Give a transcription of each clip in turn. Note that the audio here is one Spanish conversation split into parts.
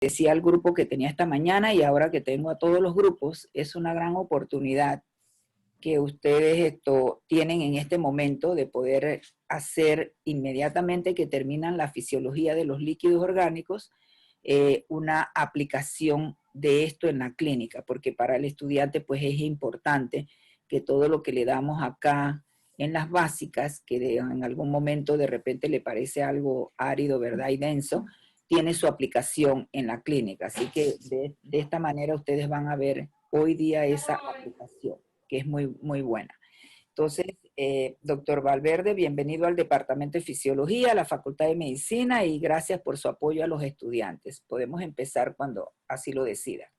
decía al grupo que tenía esta mañana y ahora que tengo a todos los grupos, es una gran oportunidad que ustedes tienen en este momento de poder hacer inmediatamente que terminan la fisiología de los líquidos orgánicos, una aplicación de esto en la clínica, porque para el estudiante pues es importante que todo lo que le damos acá en las básicas, que en algún momento de repente le parece algo árido, ¿verdad? Y denso, tiene su aplicación en la clínica. Así que de esta manera ustedes van a ver hoy día esa aplicación, que es muy, muy buena. Entonces, doctor Valverde, bienvenido al Departamento de Fisiología, a la Facultad de Medicina, y gracias por su apoyo a los estudiantes. Podemos empezar cuando así lo decida.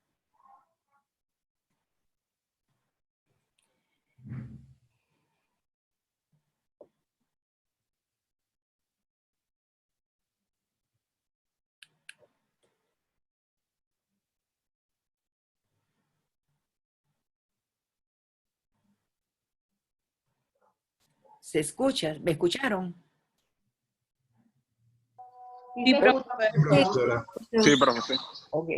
¿Se escucha? ¿Me escucharon? Sí, profesora. Sí, profesor. Ok.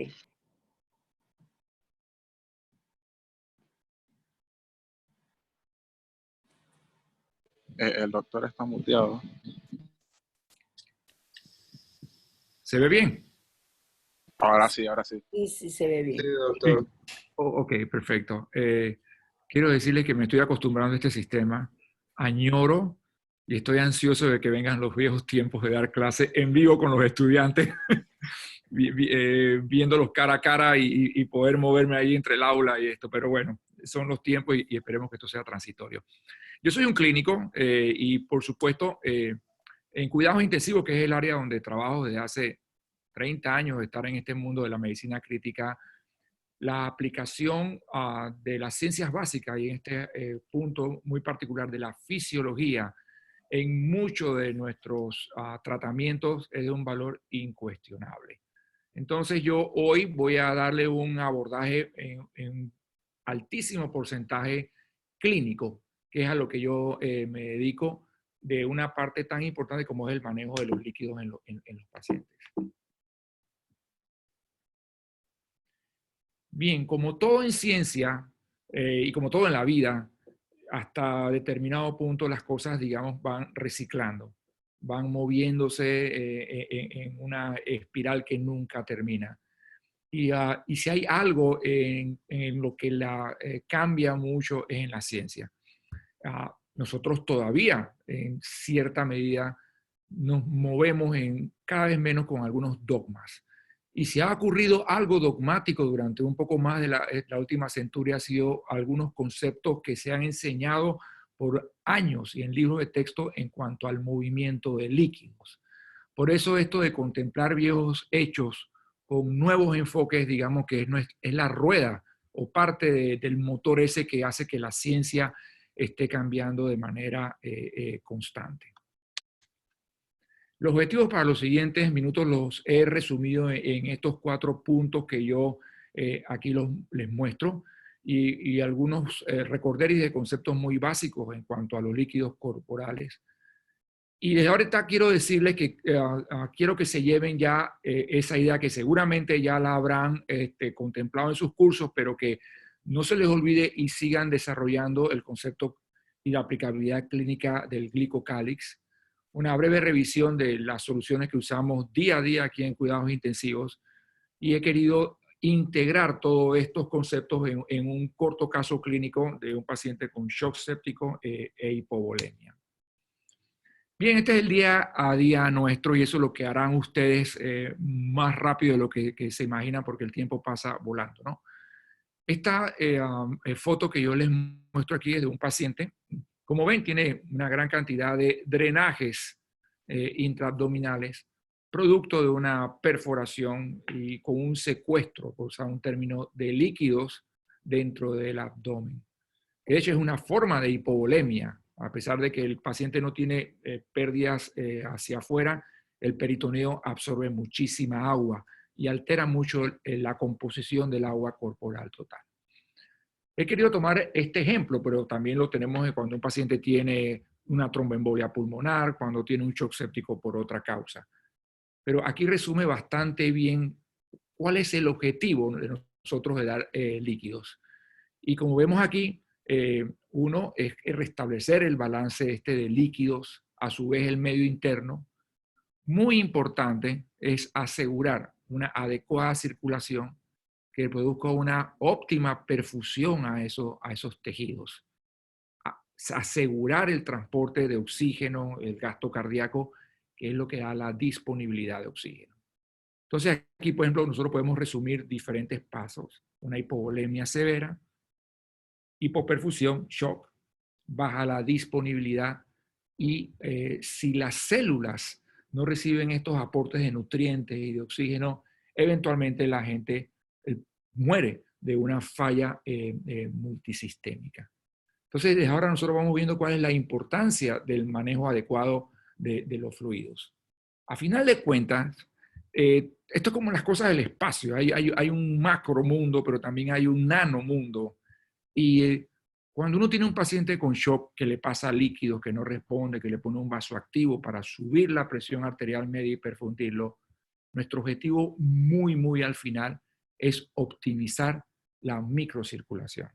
El doctor está muteado. ¿Se ve bien? Ahora sí, ahora sí. Sí, sí se ve bien. Sí, doctor. Ok, perfecto. Quiero decirles que me estoy acostumbrando a este sistema. Añoro y estoy ansioso de que vengan los viejos tiempos de dar clase en vivo con los estudiantes, viéndolos cara a cara y poder moverme ahí entre el aula y esto. Pero bueno, son los tiempos y esperemos que esto sea transitorio. Yo soy un clínico y por supuesto en cuidados intensivos, que es el área donde trabajo desde hace 30 años de estar en este mundo de la medicina crítica, la aplicación de las ciencias básicas y en este punto muy particular de la fisiología en muchos de nuestros tratamientos es de un valor incuestionable. Entonces yo hoy voy a darle un abordaje en altísimo porcentaje clínico, que es a lo que yo me dedico, de una parte tan importante como es el manejo de los líquidos en los pacientes. Bien, como todo en ciencia y como todo en la vida, hasta determinado punto las cosas, digamos, van reciclando, van moviéndose en una espiral que nunca termina. Y si hay algo en lo que cambia mucho es en la ciencia. Nosotros todavía, en cierta medida, nos movemos cada vez menos con algunos dogmas. Y si ha ocurrido algo dogmático durante un poco más de la última centuria, ha sido algunos conceptos que se han enseñado por años y en libros de texto en cuanto al movimiento de líquidos. Por eso esto de contemplar viejos hechos con nuevos enfoques, digamos que es la rueda o parte del motor ese que hace que la ciencia esté cambiando de manera constante. Los objetivos para los siguientes minutos los he resumido en estos 4 puntos que yo aquí les muestro y algunos recorderis de conceptos muy básicos en cuanto a los líquidos corporales. Y desde ahorita quiero decirles que quiero que se lleven ya esa idea que seguramente ya la habrán contemplado en sus cursos, pero que no se les olvide y sigan desarrollando el concepto y la aplicabilidad clínica del glicocálix. Una breve revisión de las soluciones que usamos día a día aquí en cuidados intensivos y he querido integrar todos estos conceptos en un corto caso clínico de un paciente con shock séptico e hipovolemia. Bien, este es el día a día nuestro y eso es lo que harán ustedes más rápido de lo que se imaginan porque el tiempo pasa volando, ¿no? Esta foto que yo les muestro aquí es de un paciente. Como ven, tiene una gran cantidad de drenajes intraabdominales, producto de una perforación y con un secuestro, por usar un término, de líquidos dentro del abdomen. De hecho, es una forma de hipovolemia. A pesar de que el paciente no tiene pérdidas hacia afuera, el peritoneo absorbe muchísima agua y altera mucho la composición del agua corporal total. He querido tomar este ejemplo, pero también lo tenemos cuando un paciente tiene una tromboembolia pulmonar, cuando tiene un shock séptico por otra causa. Pero aquí resume bastante bien ¿cuál es el objetivo de nosotros de dar líquidos? Y como vemos aquí, uno es restablecer el balance de líquidos, a su vez el medio interno. Muy importante es asegurar una adecuada circulación que produzca una óptima perfusión a esos tejidos. Asegurar el transporte de oxígeno, el gasto cardíaco, que es lo que da la disponibilidad de oxígeno. Entonces aquí, por ejemplo, nosotros podemos resumir diferentes pasos. Una hipovolemia severa, hipoperfusión, shock, baja la disponibilidad y si las células no reciben estos aportes de nutrientes y de oxígeno, eventualmente la gente muere de una falla multisistémica. Entonces, desde ahora nosotros vamos viendo cuál es la importancia del manejo adecuado de los fluidos. A final de cuentas, esto es como las cosas del espacio. Hay un macro mundo, pero también hay un nano mundo. Y cuando uno tiene un paciente con shock que le pasa líquidos, que no responde, que le pone un vasoactivo para subir la presión arterial media y perfundirlo, nuestro objetivo muy al final es optimizar la microcirculación.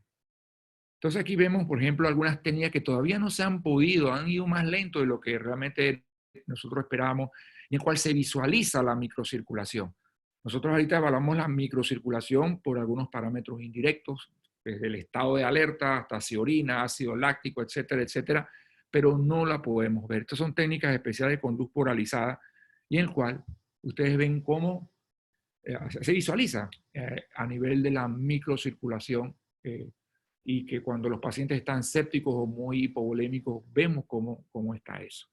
Entonces aquí vemos, por ejemplo, algunas técnicas que todavía no se han podido, han ido más lento de lo que realmente nosotros esperábamos, en el cual se visualiza la microcirculación. Nosotros ahorita evaluamos la microcirculación por algunos parámetros indirectos, desde el estado de alerta hasta si orina, ácido láctico, etcétera, etcétera, pero no la podemos ver. Estas son técnicas especiales con luz polarizada y en el cual ustedes ven cómo se visualiza a nivel de la microcirculación y que cuando los pacientes están sépticos o muy hipovolémicos, vemos cómo está eso.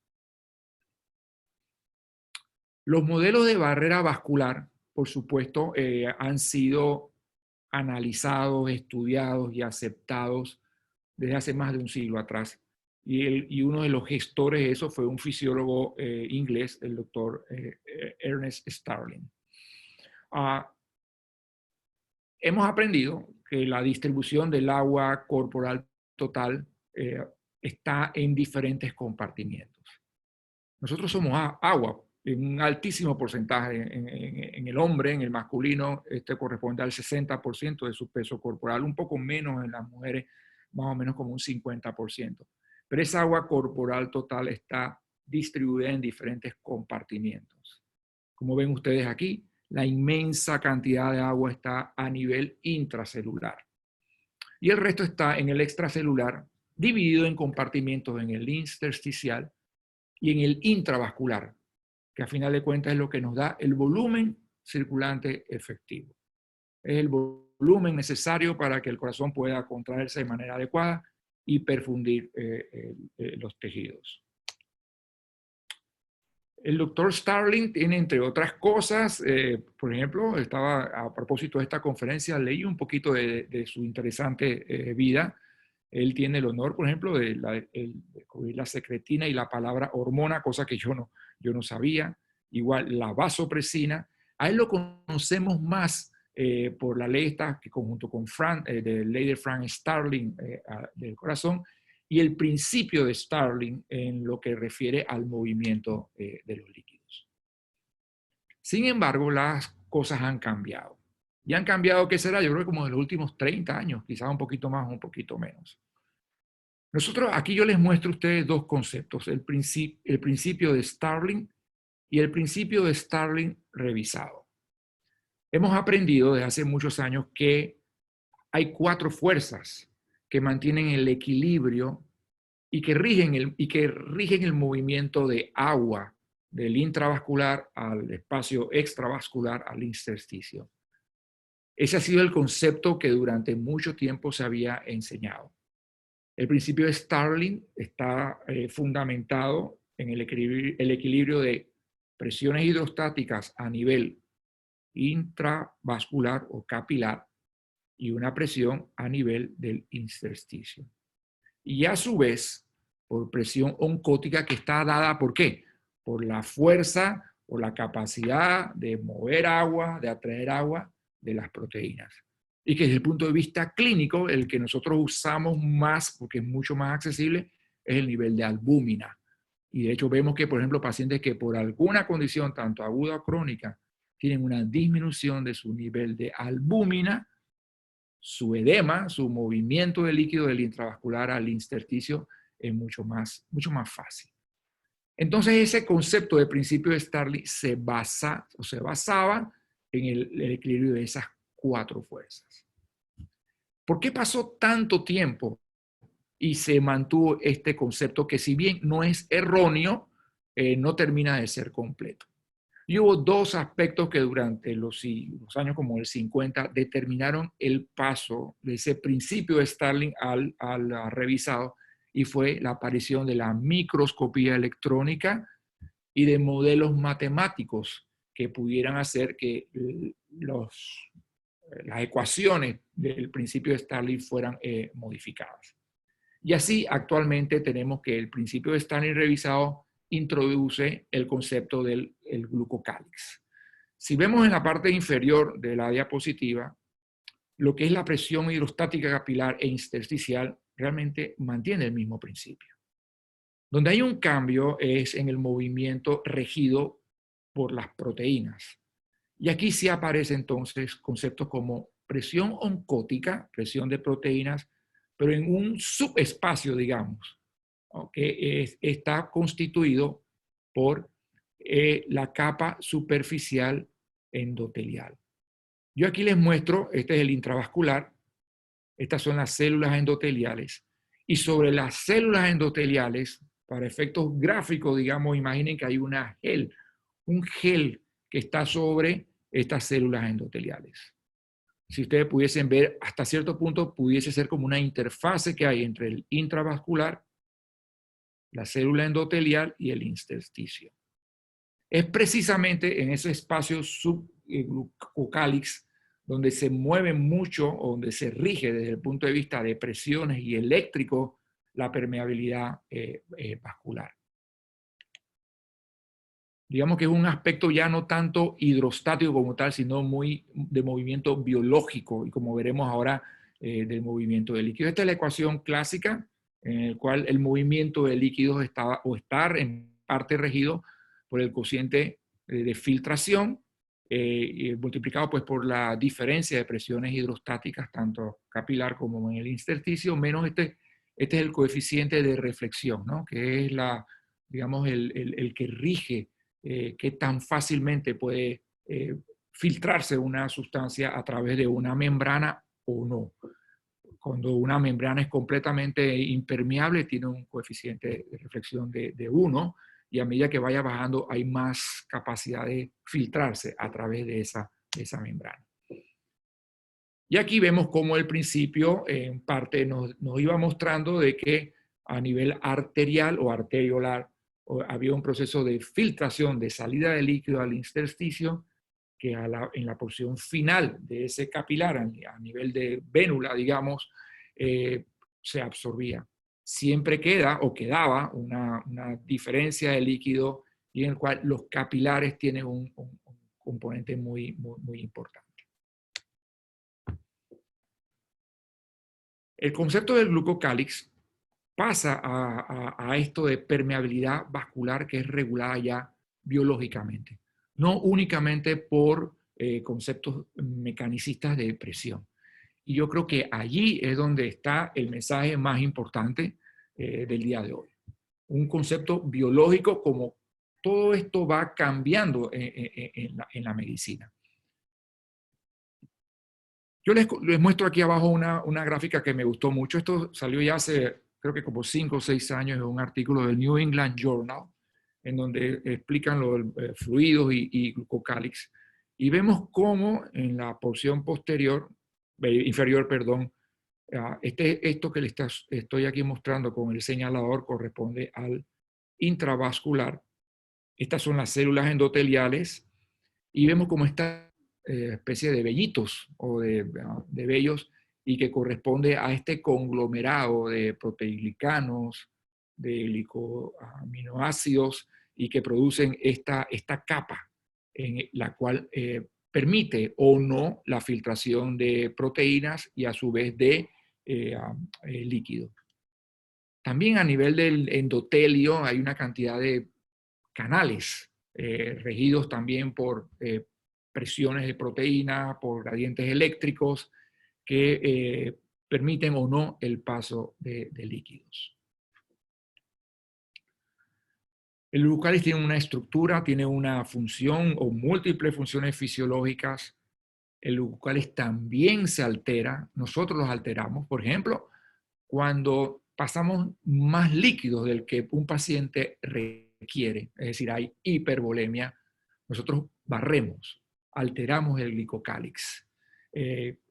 Los modelos de barrera vascular, por supuesto, han sido analizados, estudiados y aceptados desde hace más de un siglo atrás. Y uno de los gestores de eso fue un fisiólogo inglés, el doctor Ernest Starling. Hemos aprendido que la distribución del agua corporal total está en diferentes compartimientos. Nosotros somos agua, en un altísimo porcentaje en el hombre, en el masculino, corresponde al 60% de su peso corporal, un poco menos en las mujeres, más o menos como un 50%. Pero esa agua corporal total está distribuida en diferentes compartimientos. Como ven ustedes aquí, la inmensa cantidad de agua está a nivel intracelular. Y el resto está en el extracelular, dividido en compartimientos en el intersticial y en el intravascular, que a final de cuentas es lo que nos da el volumen circulante efectivo. Es el volumen necesario para que el corazón pueda contraerse de manera adecuada y perfundir los tejidos. El doctor Starling tiene, entre otras cosas, por ejemplo, estaba a propósito de esta conferencia, leí un poquito de su interesante vida. Él tiene el honor, por ejemplo, de descubrir la secretina y la palabra hormona, cosa que yo no sabía. Igual la vasopresina. A él lo conocemos más por la ley esta, que conjunto con de ley de Frank Starling del corazón, y el principio de Starling en lo que refiere al movimiento de los líquidos. Sin embargo, las cosas han cambiado. Y han cambiado, ¿qué será? Yo creo que como en los últimos 30 años, quizás un poquito más o un poquito menos. Nosotros, aquí yo les muestro a ustedes dos conceptos, el principio de Starling y el principio de Starling revisado. Hemos aprendido desde hace muchos años que hay 4 fuerzas que mantienen el equilibrio y que rigen el movimiento de agua del intravascular al espacio extravascular, al intersticio. Ese ha sido el concepto que durante mucho tiempo se había enseñado. El principio de Starling está fundamentado en el equilibrio de presiones hidrostáticas a nivel intravascular o capilar y una presión a nivel del intersticio. Y a su vez, por presión oncótica que está dada, ¿por qué? Por la fuerza o la capacidad de mover agua, de atraer agua de las proteínas. Y que desde el punto de vista clínico, el que nosotros usamos más, porque es mucho más accesible, es el nivel de albúmina. Y de hecho vemos que, por ejemplo, pacientes que por alguna condición, tanto aguda o crónica, tienen una disminución de su nivel de albúmina, su edema, su movimiento de líquido del intravascular al intersticio es mucho más fácil. Entonces ese concepto de principio de Starling se basaba en el equilibrio de esas 4 fuerzas. ¿Por qué pasó tanto tiempo y se mantuvo este concepto que, si bien no es erróneo, no termina de ser completo? Y hubo 2 aspectos que durante los años como el 50 determinaron el paso de ese principio de Starling al revisado, y fue la aparición de la microscopía electrónica y de modelos matemáticos que pudieran hacer que las ecuaciones del principio de Starling fueran modificadas. Y así actualmente tenemos que el principio de Starling revisado introduce el concepto del glucocálix. Si vemos en la parte inferior de la diapositiva, lo que es la presión hidrostática capilar e intersticial realmente mantiene el mismo principio. Donde hay un cambio es en el movimiento regido por las proteínas. Y aquí sí aparece entonces conceptos como presión oncótica, presión de proteínas, pero en un subespacio, digamos, ¿no?, que está constituido por la capa superficial endotelial. Yo aquí les muestro, este es el intravascular, estas son las células endoteliales, y sobre las células endoteliales, para efectos gráficos, digamos, imaginen que hay un gel que está sobre estas células endoteliales. Si ustedes pudiesen ver, hasta cierto punto pudiese ser como una interfase que hay entre el intravascular, la célula endotelial y el intersticio. Es precisamente en ese espacio subglucocálix donde se mueve mucho, o donde se rige desde el punto de vista de presiones y eléctrico la permeabilidad vascular. Digamos que es un aspecto ya no tanto hidrostático como tal, sino muy de movimiento biológico, y como veremos ahora, del movimiento de líquidos. Esta es la ecuación clásica en la cual el movimiento de líquidos está en parte regido por el cociente de filtración, multiplicado pues por la diferencia de presiones hidrostáticas, tanto capilar como en el intersticio, menos este es el coeficiente de reflexión, ¿no?, que es digamos, el que rige qué tan fácilmente puede filtrarse una sustancia a través de una membrana o no. Cuando una membrana es completamente impermeable, tiene un coeficiente de reflexión de 1, y a medida que vaya bajando hay más capacidad de filtrarse a través de esa membrana. Y aquí vemos cómo el principio en parte nos iba mostrando de que a nivel arterial o arteriolar había un proceso de filtración, de salida de líquido al intersticio, que en la porción final de ese capilar, a nivel de vénula, digamos, se absorbía. Siempre quedaba una diferencia de líquido, y en el cual los capilares tienen un componente muy importante. El concepto del glucocálix pasa a esto de permeabilidad vascular, que es regulada ya biológicamente, no únicamente por conceptos mecanicistas de presión. Y yo creo que allí es donde está el mensaje más importante del día de hoy. Un concepto biológico, como todo esto va cambiando en la medicina. Yo les muestro aquí abajo una gráfica que me gustó mucho. Esto salió ya hace, creo que como 5 o 6 años, en un artículo del New England Journal, en donde explican los fluidos y glucocálix. Y vemos cómo en la porción inferior, esto que les estoy aquí mostrando con el señalador corresponde al intravascular. Estas son las células endoteliales, y vemos cómo esta especie de vellitos o de vellos, y que corresponde a este conglomerado de proteoglicanos, de glicoaminoácidos, y que producen esta capa en la cual permite o no la filtración de proteínas y a su vez de líquido. También a nivel del endotelio hay una cantidad de canales regidos también por presiones de proteína, por gradientes eléctricos que permiten o no el paso de líquidos. El glucócalyx tiene una estructura, tiene una función o múltiples funciones fisiológicas. El glucócalyx también se altera, nosotros los alteramos. Por ejemplo, cuando pasamos más líquidos del que un paciente requiere, es decir, hay hipervolemia, nosotros barremos, alteramos el glucócalyx.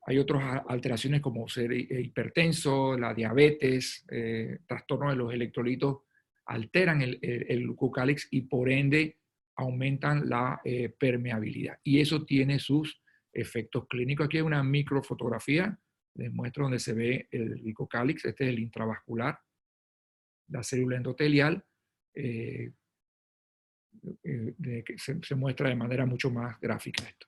Hay otras alteraciones como ser hipertenso, la diabetes, trastornos de los electrolitos, alteran el glucócalyx y por ende aumentan la permeabilidad. Y eso tiene sus efectos clínicos. Aquí hay una microfotografía, les muestro donde se ve el glucócalyx. Este es el intravascular, la célula endotelial, que se muestra de manera mucho más gráfica esto.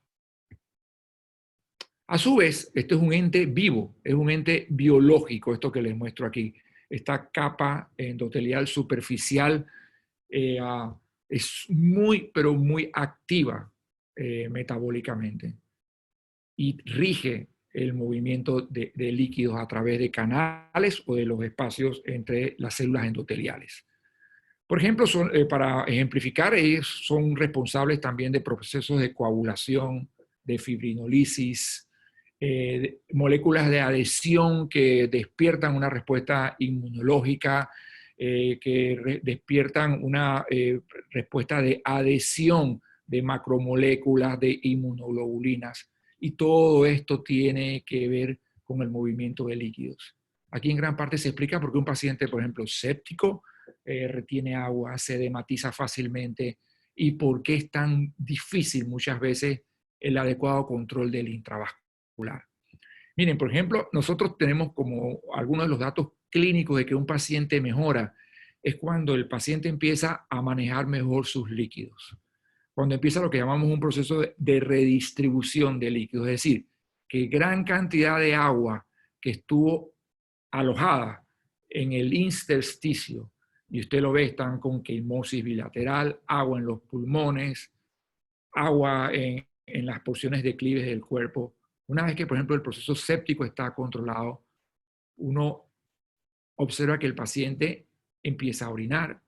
A su vez, esto es un ente vivo, es un ente biológico, esto que les muestro aquí. Esta capa endotelial superficial es muy, pero muy activa metabólicamente y rige el movimiento de líquidos a través de canales o de los espacios entre las células endoteliales. Por ejemplo, para ejemplificar, son responsables también de procesos de coagulación, de fibrinolisis, moléculas de adhesión que despiertan una respuesta inmunológica, que despiertan una respuesta de adhesión de macromoléculas, de inmunoglobulinas. Y todo esto tiene que ver con el movimiento de líquidos. Aquí en gran parte se explica por qué un paciente, por ejemplo, séptico, retiene agua, se edematiza fácilmente y por qué es tan difícil muchas veces el adecuado control del intravascular. Miren, por ejemplo, nosotros tenemos como algunos de los datos clínicos de que un paciente mejora es cuando el paciente empieza a manejar mejor sus líquidos. Cuando empieza lo que llamamos un proceso de redistribución de líquidos, es decir, que gran cantidad de agua que estuvo alojada en el intersticio, y usted lo ve, están con quimosis bilateral, agua en los pulmones, agua en las porciones declives del cuerpo. Una vez que, por ejemplo, el proceso séptico está controlado, uno observa que el paciente empieza a orinar,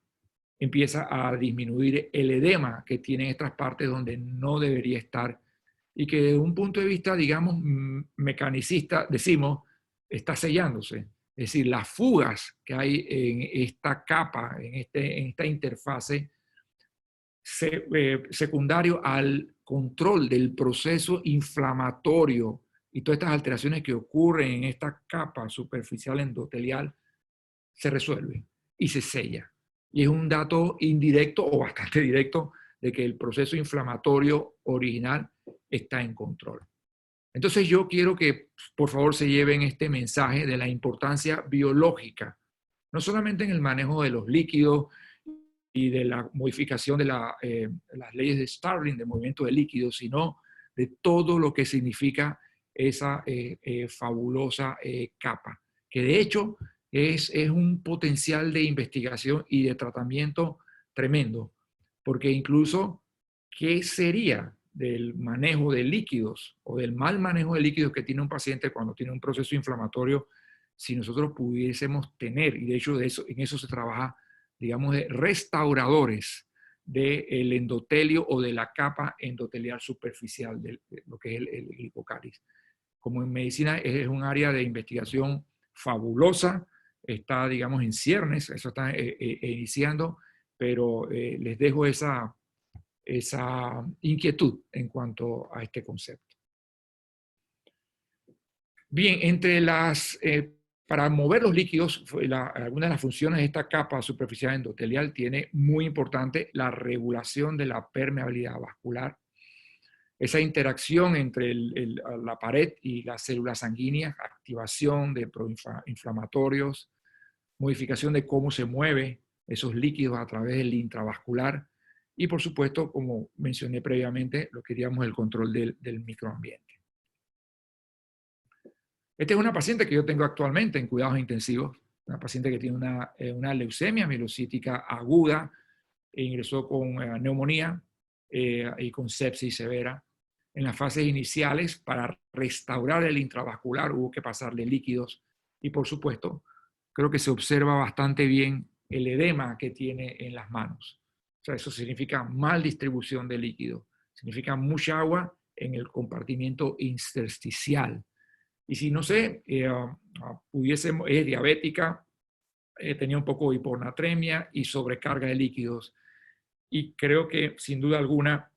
empieza a disminuir el edema que tienen estas partes donde no debería estar y que desde un punto de vista, digamos, mecanicista, decimos, está sellándose. Es decir, las fugas que hay en esta capa, en esta interfase, secundario al control del proceso inflamatorio y todas estas alteraciones que ocurren en esta capa superficial endotelial, se resuelve y se sella. Y es un dato indirecto o bastante directo de que el proceso inflamatorio original está en control. Entonces yo quiero que por favor se lleven este mensaje de la importancia biológica, no solamente en el manejo de los líquidos y de la modificación de las leyes de Starling, de movimiento de líquidos, sino de todo lo que significa esa fabulosa capa, que de hecho es un potencial de investigación y de tratamiento tremendo, porque incluso, ¿qué sería del manejo de líquidos o del mal manejo de líquidos que tiene un paciente cuando tiene un proceso inflamatorio si nosotros pudiésemos tener, y de hecho en eso se trabaja, digamos, de restauradores del endotelio o de la capa endotelial superficial de lo que es el glucócalyx? Como en medicina es un área de investigación fabulosa, está, digamos, en ciernes, eso está iniciando, pero les dejo esa inquietud en cuanto a este concepto. Bien, para mover los líquidos, alguna de las funciones de esta capa superficial endotelial tiene muy importante la regulación de la permeabilidad vascular, esa interacción entre la pared y las células sanguíneas, activación de proinflamatorios, modificación de cómo se mueven esos líquidos a través del intravascular y, por supuesto, como mencioné previamente, lo que llamamos el control del microambiente. Esta es una paciente que yo tengo actualmente en cuidados intensivos, una paciente que tiene una leucemia mielocítica aguda, e ingresó con neumonía y con sepsis severa. En las fases iniciales, para restaurar el intravascular, hubo que pasarle líquidos y, por supuesto, creo que se observa bastante bien el edema que tiene en las manos. O sea, eso significa mal distribución de líquido, significa mucha agua en el compartimiento intersticial. Y si, no sé, es diabética, tenía un poco de hiponatremia y sobrecarga de líquidos. Y creo que, sin duda alguna,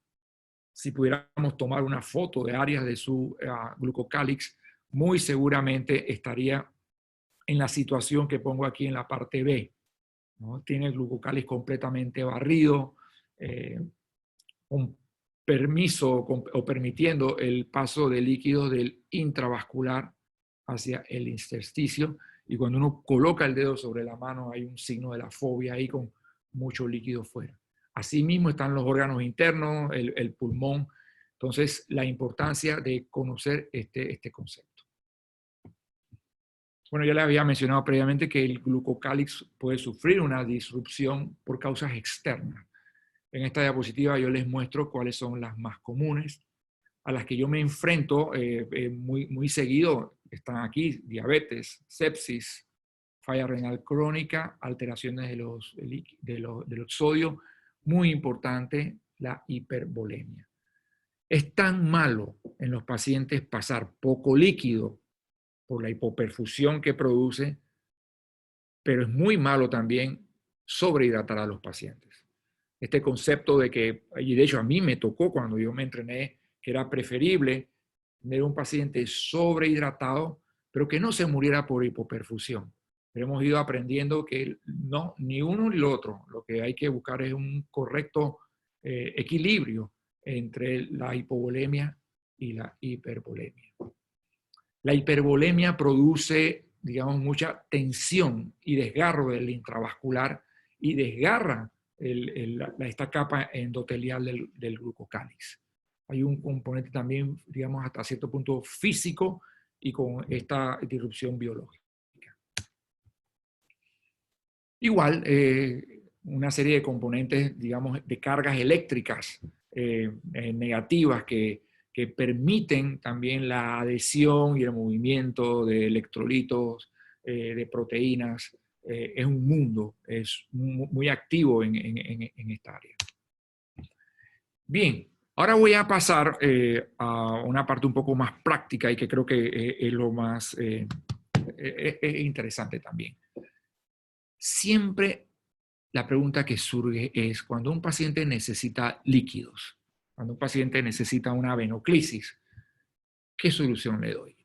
si pudiéramos tomar una foto de áreas de su glucocálix, muy seguramente estaría en la situación que pongo aquí en la parte B, ¿no? Tiene el glucocálix completamente barrido, con permiso o permitiendo el paso de líquidos del intravascular hacia el intersticio, y cuando uno coloca el dedo sobre la mano hay un signo de la fobia ahí con mucho líquido fuera. Asimismo están los órganos internos, el pulmón. Entonces, la importancia de conocer este concepto. Bueno, ya les había mencionado previamente que el glucocálix puede sufrir una disrupción por causas externas. En esta diapositiva yo les muestro cuáles son las más comunes, a las que yo me enfrento muy seguido. Están aquí: diabetes, sepsis, falla renal crónica, alteraciones del sodio, muy importante, la hipervolemia. Es tan malo en los pacientes pasar poco líquido por la hipoperfusión que produce, pero es muy malo también sobrehidratar a los pacientes. Este concepto de que, y de hecho a mí me tocó cuando yo me entrené, que era preferible tener un paciente sobrehidratado, pero que no se muriera por hipoperfusión. Pero hemos ido aprendiendo que no, ni uno ni el otro. Lo que hay que buscar es un correcto equilibrio entre la hipovolemia y la hipervolemia. La hipervolemia produce, digamos, mucha tensión y desgarro del intravascular y desgarra esta capa endotelial del glucocálix. Hay un componente también, digamos, hasta cierto punto físico y con esta disrupción biológica. Igual, una serie de componentes, digamos, de cargas eléctricas negativas que permiten también la adhesión y el movimiento de electrolitos, de proteínas. Es un mundo, es muy activo en esta área. Bien, ahora voy a pasar a una parte un poco más práctica y que creo que es lo más interesante también. Siempre la pregunta que surge es: cuando un paciente necesita líquidos, cuando un paciente necesita una venoclisis, ¿qué solución le doy?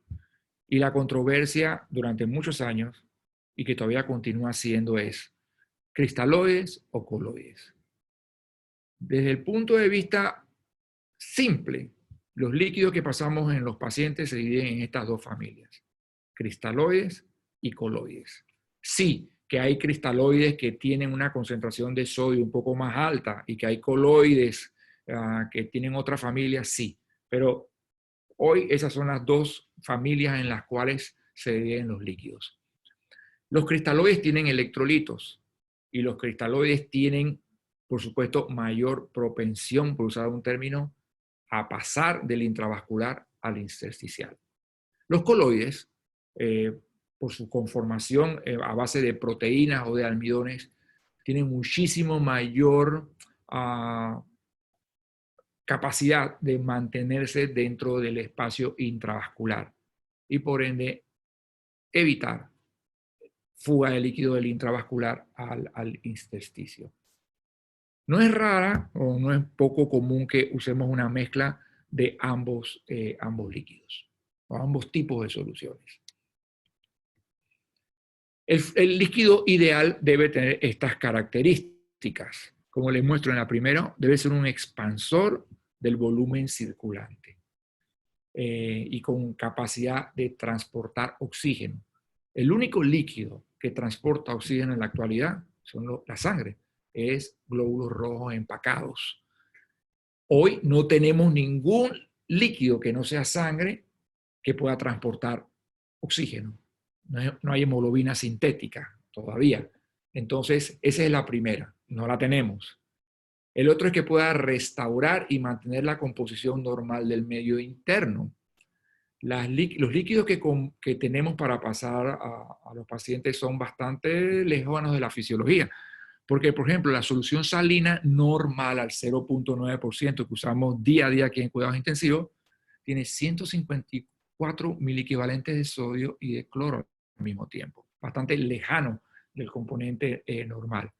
Y la controversia durante muchos años, y que todavía continúa siendo, es cristaloides o coloides. Desde el punto de vista simple, los líquidos que pasamos en los pacientes se dividen en estas dos familias: cristaloides y coloides. Sí, que hay cristaloides que tienen una concentración de sodio un poco más alta y que hay coloides que tienen otra familia, sí. Pero hoy esas son las dos familias en las cuales se dividen los líquidos. Los cristaloides tienen electrolitos y los cristaloides tienen, por supuesto, mayor propensión, por usar un término, a pasar del intravascular al intersticial. Los coloides, por su conformación a base de proteínas o de almidones, tienen muchísimo mayor capacidad de mantenerse dentro del espacio intravascular y por ende evitar fuga de líquido del intravascular al intersticio. No es rara o no es poco común que usemos una mezcla de ambos líquidos o ambos tipos de soluciones. El líquido ideal debe tener estas características. Como les muestro en la primera, debe ser un expansor del volumen circulante y con capacidad de transportar oxígeno. El único líquido que transporta oxígeno en la actualidad son la sangre, es glóbulos rojos empacados. Hoy no tenemos ningún líquido que no sea sangre que pueda transportar oxígeno. No hay hemoglobina sintética todavía. Entonces, esa es la primera, no la tenemos. El otro es que pueda restaurar y mantener la composición normal del medio interno. Los líquidos que tenemos para pasar a los pacientes son bastante lejanos de la fisiología. Porque, por ejemplo, la solución salina normal al 0.9% que usamos día a día aquí en cuidados intensivos, tiene 154 miliequivalentes de sodio y de cloro al mismo tiempo. Bastante lejano del componente normal.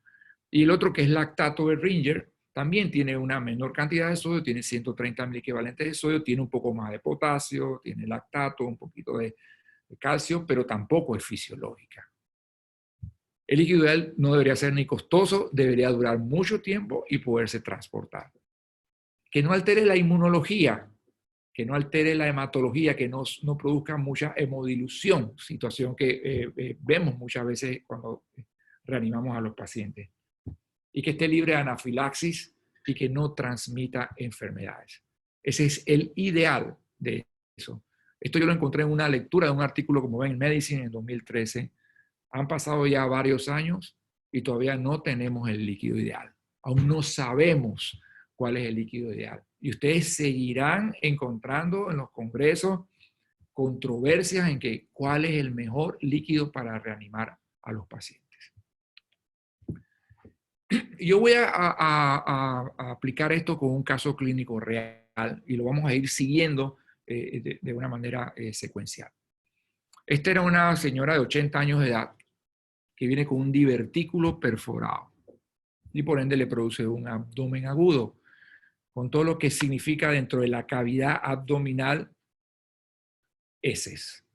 Y el otro, que es lactato de Ringer, también tiene una menor cantidad de sodio, tiene 130 miliequivalentes de sodio, tiene un poco más de potasio, tiene lactato, un poquito de calcio, pero tampoco es fisiológica. El líquido ideal no debería ser ni costoso, debería durar mucho tiempo y poderse transportar. Que no altere la inmunología, que no altere la hematología, que no produzca mucha hemodilución, situación que vemos muchas veces cuando reanimamos a los pacientes. Y que esté libre de anafilaxis y que no transmita enfermedades. Ese es el ideal de eso. Esto yo lo encontré en una lectura de un artículo, como ven, en Medicine en 2013. Han pasado ya varios años y todavía no tenemos el líquido ideal. Aún no sabemos cuál es el líquido ideal. Y ustedes seguirán encontrando en los congresos controversias en que cuál es el mejor líquido para reanimar a los pacientes. Yo voy a aplicar esto con un caso clínico real y lo vamos a ir siguiendo de una manera secuencial. Esta era una señora de 80 años de edad que viene con un divertículo perforado y por ende le produce un abdomen agudo, con todo lo que significa dentro de la cavidad abdominal heces.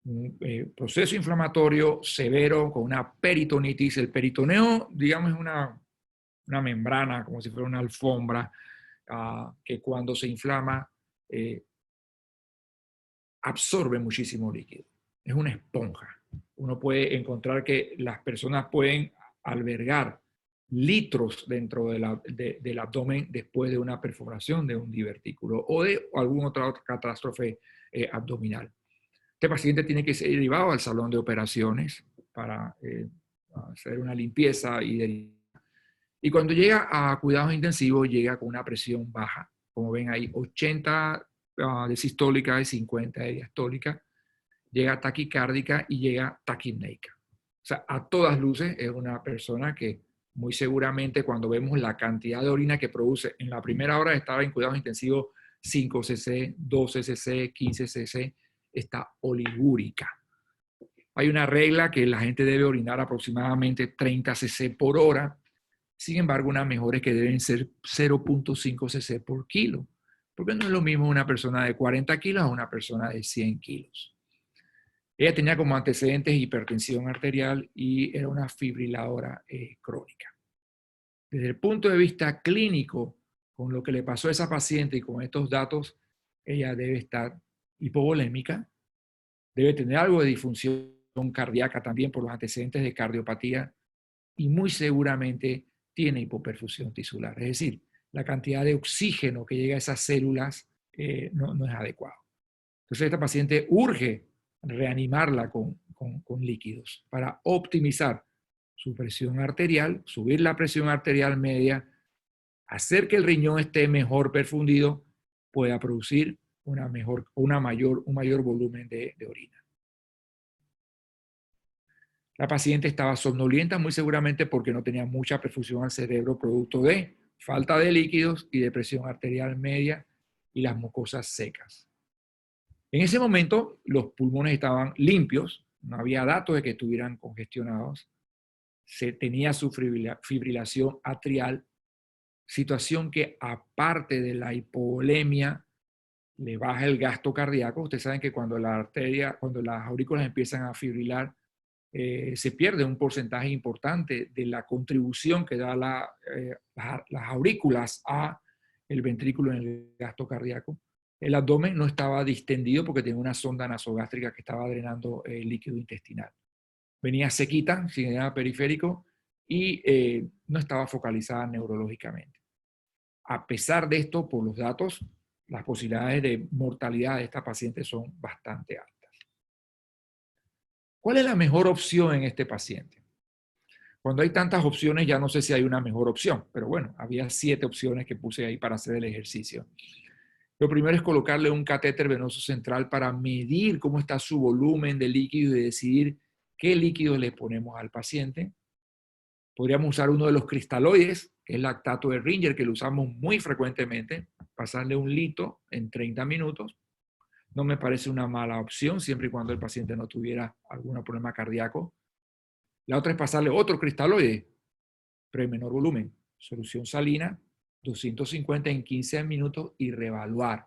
Un proceso inflamatorio severo con una peritonitis. El peritoneo, digamos, es una membrana, como si fuera una alfombra, que cuando se inflama absorbe muchísimo líquido. Es una esponja. Uno puede encontrar que las personas pueden albergar litros dentro del abdomen después de una perforación de un divertículo o de alguna otra catástrofe abdominal. Este paciente tiene que ser llevado al salón de operaciones para hacer una limpieza y cuando llega a cuidados intensivos llega con una presión baja. Como ven ahí, 80 de sistólica y 50 de diastólica. Llega taquicárdica y llega taquipneica. O sea, a todas luces es una persona que muy seguramente cuando vemos la cantidad de orina que produce, en la primera hora estaba en cuidados intensivos 5 cc, 12 cc, 15 cc, está oligúrica. Hay una regla que la gente debe orinar aproximadamente 30 cc por hora. Sin embargo, unas mejores que deben ser 0.5 cc por kilo. Porque no es lo mismo una persona de 40 kilos a una persona de 100 kilos. Ella tenía como antecedentes hipertensión arterial y era una fibriladora crónica. Desde el punto de vista clínico, con lo que le pasó a esa paciente y con estos datos, ella debe estar hipovolémica, debe tener algo de disfunción cardíaca también por los antecedentes de cardiopatía y muy seguramente tiene hipoperfusión tisular. Es decir, la cantidad de oxígeno que llega a esas células no es adecuado. Entonces, esta paciente urge reanimarla con líquidos para optimizar su presión arterial, subir la presión arterial media, hacer que el riñón esté mejor perfundido, pueda producir un mayor volumen de orina. La paciente estaba somnolienta muy seguramente porque no tenía mucha perfusión al cerebro producto de falta de líquidos y de presión arterial media y las mucosas secas. En ese momento los pulmones estaban limpios, no había datos de que estuvieran congestionados, se tenía su fibrilación atrial, situación que aparte de la hipovolemia le baja el gasto cardíaco. Ustedes saben que cuando las aurículas empiezan a fibrilar, se pierde un porcentaje importante de la contribución que da las aurículas a el ventrículo en el gasto cardíaco. El abdomen no estaba distendido porque tenía una sonda nasogástrica que estaba drenando el líquido intestinal. Venía sequita, sin edema periférico y no estaba focalizada neurológicamente. A pesar de esto, por los datos, las posibilidades de mortalidad de esta paciente son bastante altas. ¿Cuál es la mejor opción en este paciente? Cuando hay tantas opciones, ya no sé si hay una mejor opción, pero bueno, había 7 opciones que puse ahí para hacer el ejercicio. Lo primero es colocarle un catéter venoso central para medir cómo está su volumen de líquido y decidir qué líquido le ponemos al paciente. Podríamos usar uno de los cristaloides, que es el lactato de Ringer, que lo usamos muy frecuentemente, pasarle un litro en 30 minutos. No me parece una mala opción, siempre y cuando el paciente no tuviera algún problema cardíaco. La otra es pasarle otro cristaloide, pero en menor volumen. Solución salina, 250 en 15 minutos y reevaluar.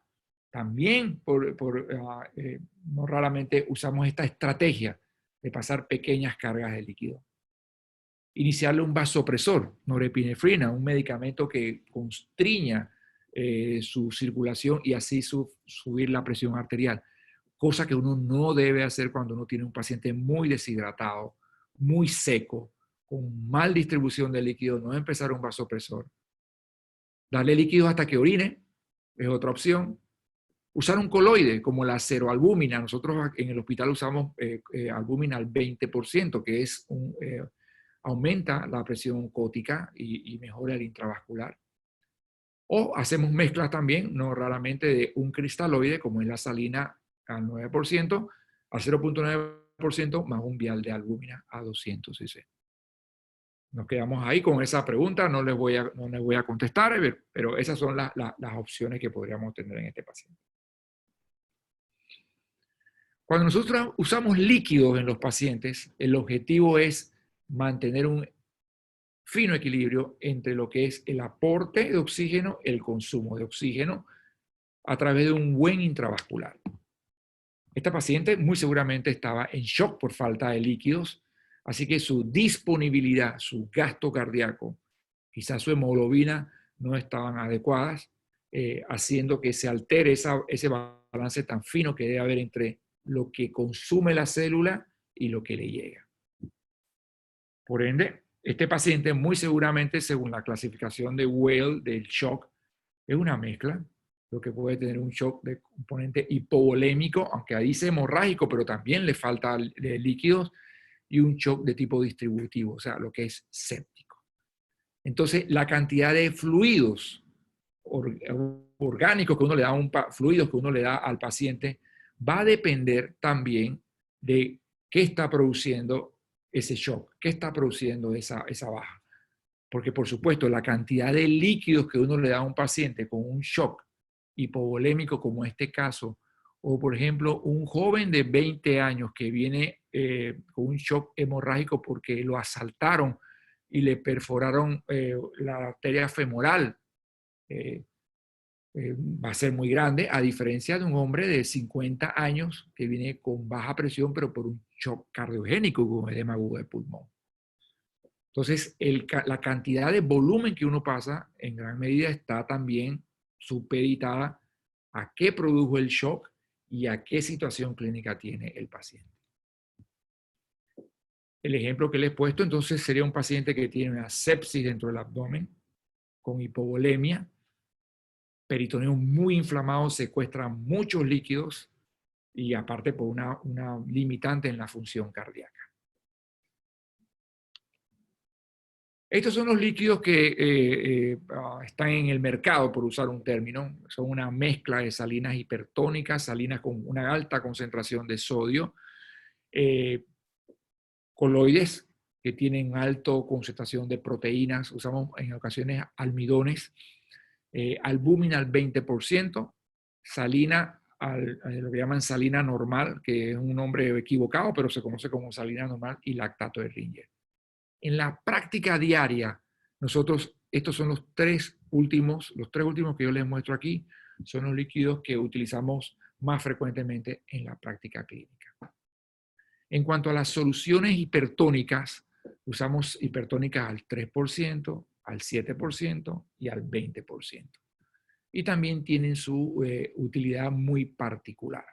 También no raramente usamos esta estrategia de pasar pequeñas cargas de líquido. Iniciarle un vasopresor, norepinefrina, un medicamento que constriña su circulación y así subir la presión arterial, cosa que uno no debe hacer cuando uno tiene un paciente muy deshidratado, muy seco, con mal distribución de líquido. No empezar un vasopresor. Darle líquido hasta que orine es otra opción. Usar un coloide como la ceroalbúmina. Nosotros en el hospital usamos albúmina al 20%, que es aumenta la presión oncótica y mejora el intravascular. O hacemos mezclas también, no raramente, de un cristaloide, como es la salina al 9%, al 0.9%, más un vial de albúmina a 200 cc. Nos quedamos ahí con esa pregunta, no les voy a contestar, pero esas son las opciones que podríamos tener en este paciente. Cuando nosotros usamos líquidos en los pacientes, el objetivo es mantener un fino equilibrio entre lo que es el aporte de oxígeno, el consumo de oxígeno, a través de un buen intravascular. Esta paciente muy seguramente estaba en shock por falta de líquidos, así que su disponibilidad, su gasto cardíaco, quizás su hemoglobina no estaban adecuadas, haciendo que se altere ese balance tan fino que debe haber entre lo que consume la célula y lo que le llega. Por ende, este paciente muy seguramente, según la clasificación de Weil del shock, es una mezcla, lo que puede tener un shock de componente hipovolémico, aunque ahí dice hemorrágico, pero también le falta de líquidos, y un shock de tipo distributivo, o sea, lo que es séptico. Entonces, la cantidad de fluidos orgánicos que uno le da, fluidos que uno le da al paciente, va a depender también de qué está produciendo ese shock, qué está produciendo esa baja. Porque, por supuesto, la cantidad de líquidos que uno le da a un paciente con un shock hipovolémico, como este caso, o por ejemplo, un joven de 20 años que viene con un shock hemorrágico porque lo asaltaron y le perforaron la arteria femoral, va a ser muy grande, a diferencia de un hombre de 50 años que viene con baja presión, pero por un shock cardiogénico, con edema agudo de pulmón. Entonces, la cantidad de volumen que uno pasa, en gran medida, está también supeditada a qué produjo el shock y a qué situación clínica tiene el paciente. El ejemplo que les he puesto, entonces, sería un paciente que tiene una sepsis dentro del abdomen, con hipovolemia, peritoneo muy inflamado, secuestra muchos líquidos y aparte por una limitante en la función cardíaca. Estos son los líquidos que están en el mercado, por usar un término. Son una mezcla de salinas hipertónicas, salinas con una alta concentración de sodio, coloides que tienen alta concentración de proteínas, usamos en ocasiones almidones, albúmina al 20%, salina, lo que llaman salina normal, que es un nombre equivocado, pero se conoce como salina normal, y lactato de Ringer. En la práctica diaria, estos son los tres últimos que yo les muestro aquí, son los líquidos que utilizamos más frecuentemente en la práctica clínica. En cuanto a las soluciones hipertónicas, usamos hipertónicas al 3%, al 7% y al 20%. Y también tienen su utilidad muy particular.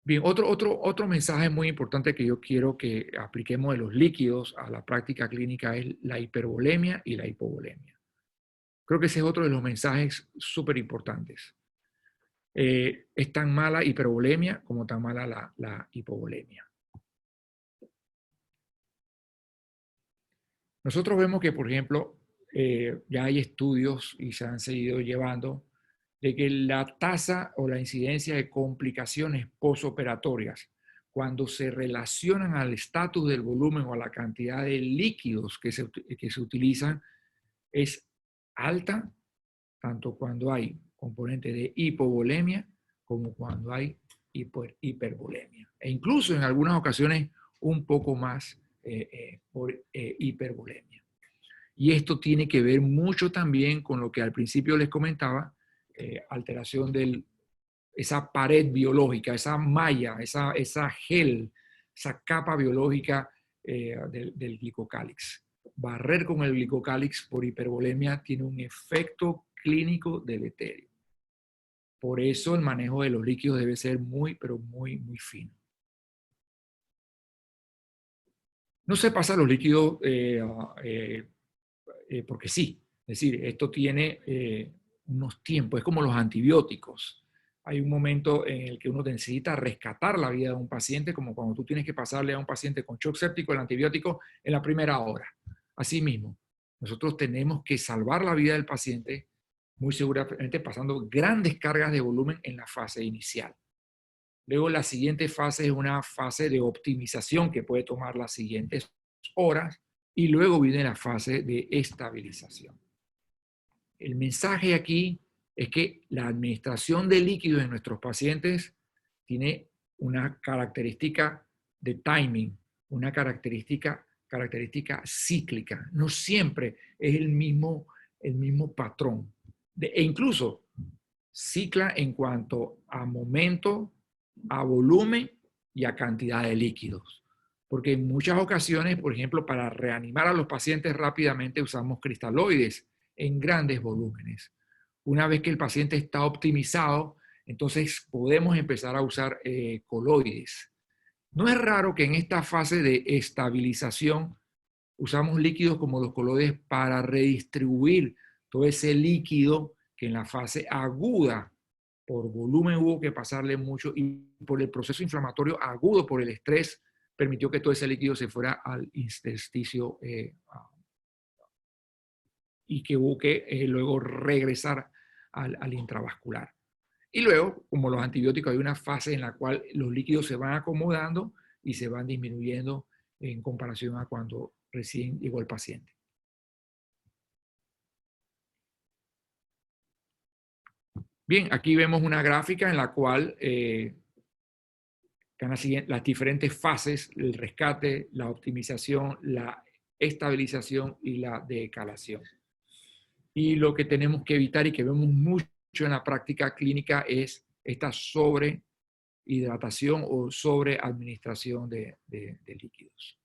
Bien, otro mensaje muy importante que yo quiero que apliquemos de los líquidos a la práctica clínica es la hipervolemia y la hipovolemia. Creo que ese es otro de los mensajes súper importantes. Es tan mala hipervolemia como tan mala la hipovolemia. Nosotros vemos que, por ejemplo, ya hay estudios y se han seguido llevando de que la tasa o la incidencia de complicaciones posoperatorias, cuando se relacionan al estatus del volumen o a la cantidad de líquidos que se utilizan, es alta, tanto cuando hay componente de hipovolemia como cuando hay hipervolemia. E incluso en algunas ocasiones un poco más por hipervolemia. Y esto tiene que ver mucho también con lo que al principio les comentaba, alteración de esa pared biológica, esa malla, esa gel, esa capa biológica del glicocálix. Barrer con el glicocálix por hipervolemia tiene un efecto clínico deleterio. Por eso el manejo de los líquidos debe ser muy, pero muy, muy fino. No se pasa los líquidos porque sí. Es decir, esto tiene unos tiempos, es como los antibióticos. Hay un momento en el que uno necesita rescatar la vida de un paciente, como cuando tú tienes que pasarle a un paciente con shock séptico el antibiótico en la primera hora. Asimismo, nosotros tenemos que salvar la vida del paciente, muy seguramente pasando grandes cargas de volumen en la fase inicial. Luego la siguiente fase es una fase de optimización que puede tomar las siguientes horas y luego viene la fase de estabilización. El mensaje aquí es que la administración de líquidos en nuestros pacientes tiene una característica de timing, una característica cíclica. No siempre es el mismo patrón. E incluso cicla en cuanto a momento, a volumen y a cantidad de líquidos. Porque en muchas ocasiones, por ejemplo, para reanimar a los pacientes rápidamente usamos cristaloides en grandes volúmenes. Una vez que el paciente está optimizado, entonces podemos empezar a usar coloides. No es raro que en esta fase de estabilización usamos líquidos como los coloides para redistribuir todo ese líquido que en la fase aguda por volumen hubo que pasarle mucho y por el proceso inflamatorio agudo por el estrés permitió que todo ese líquido se fuera al intersticio y que hubo que luego regresar al intravascular. Y luego, como los antibióticos, hay una fase en la cual los líquidos se van acomodando y se van disminuyendo en comparación a cuando recién llegó el paciente. Bien, aquí vemos una gráfica en la cual las diferentes fases, el rescate, la optimización, la estabilización y la decalación. Y lo que tenemos que evitar y que vemos mucho en la práctica clínica es esta sobrehidratación o sobreadministración de líquidos.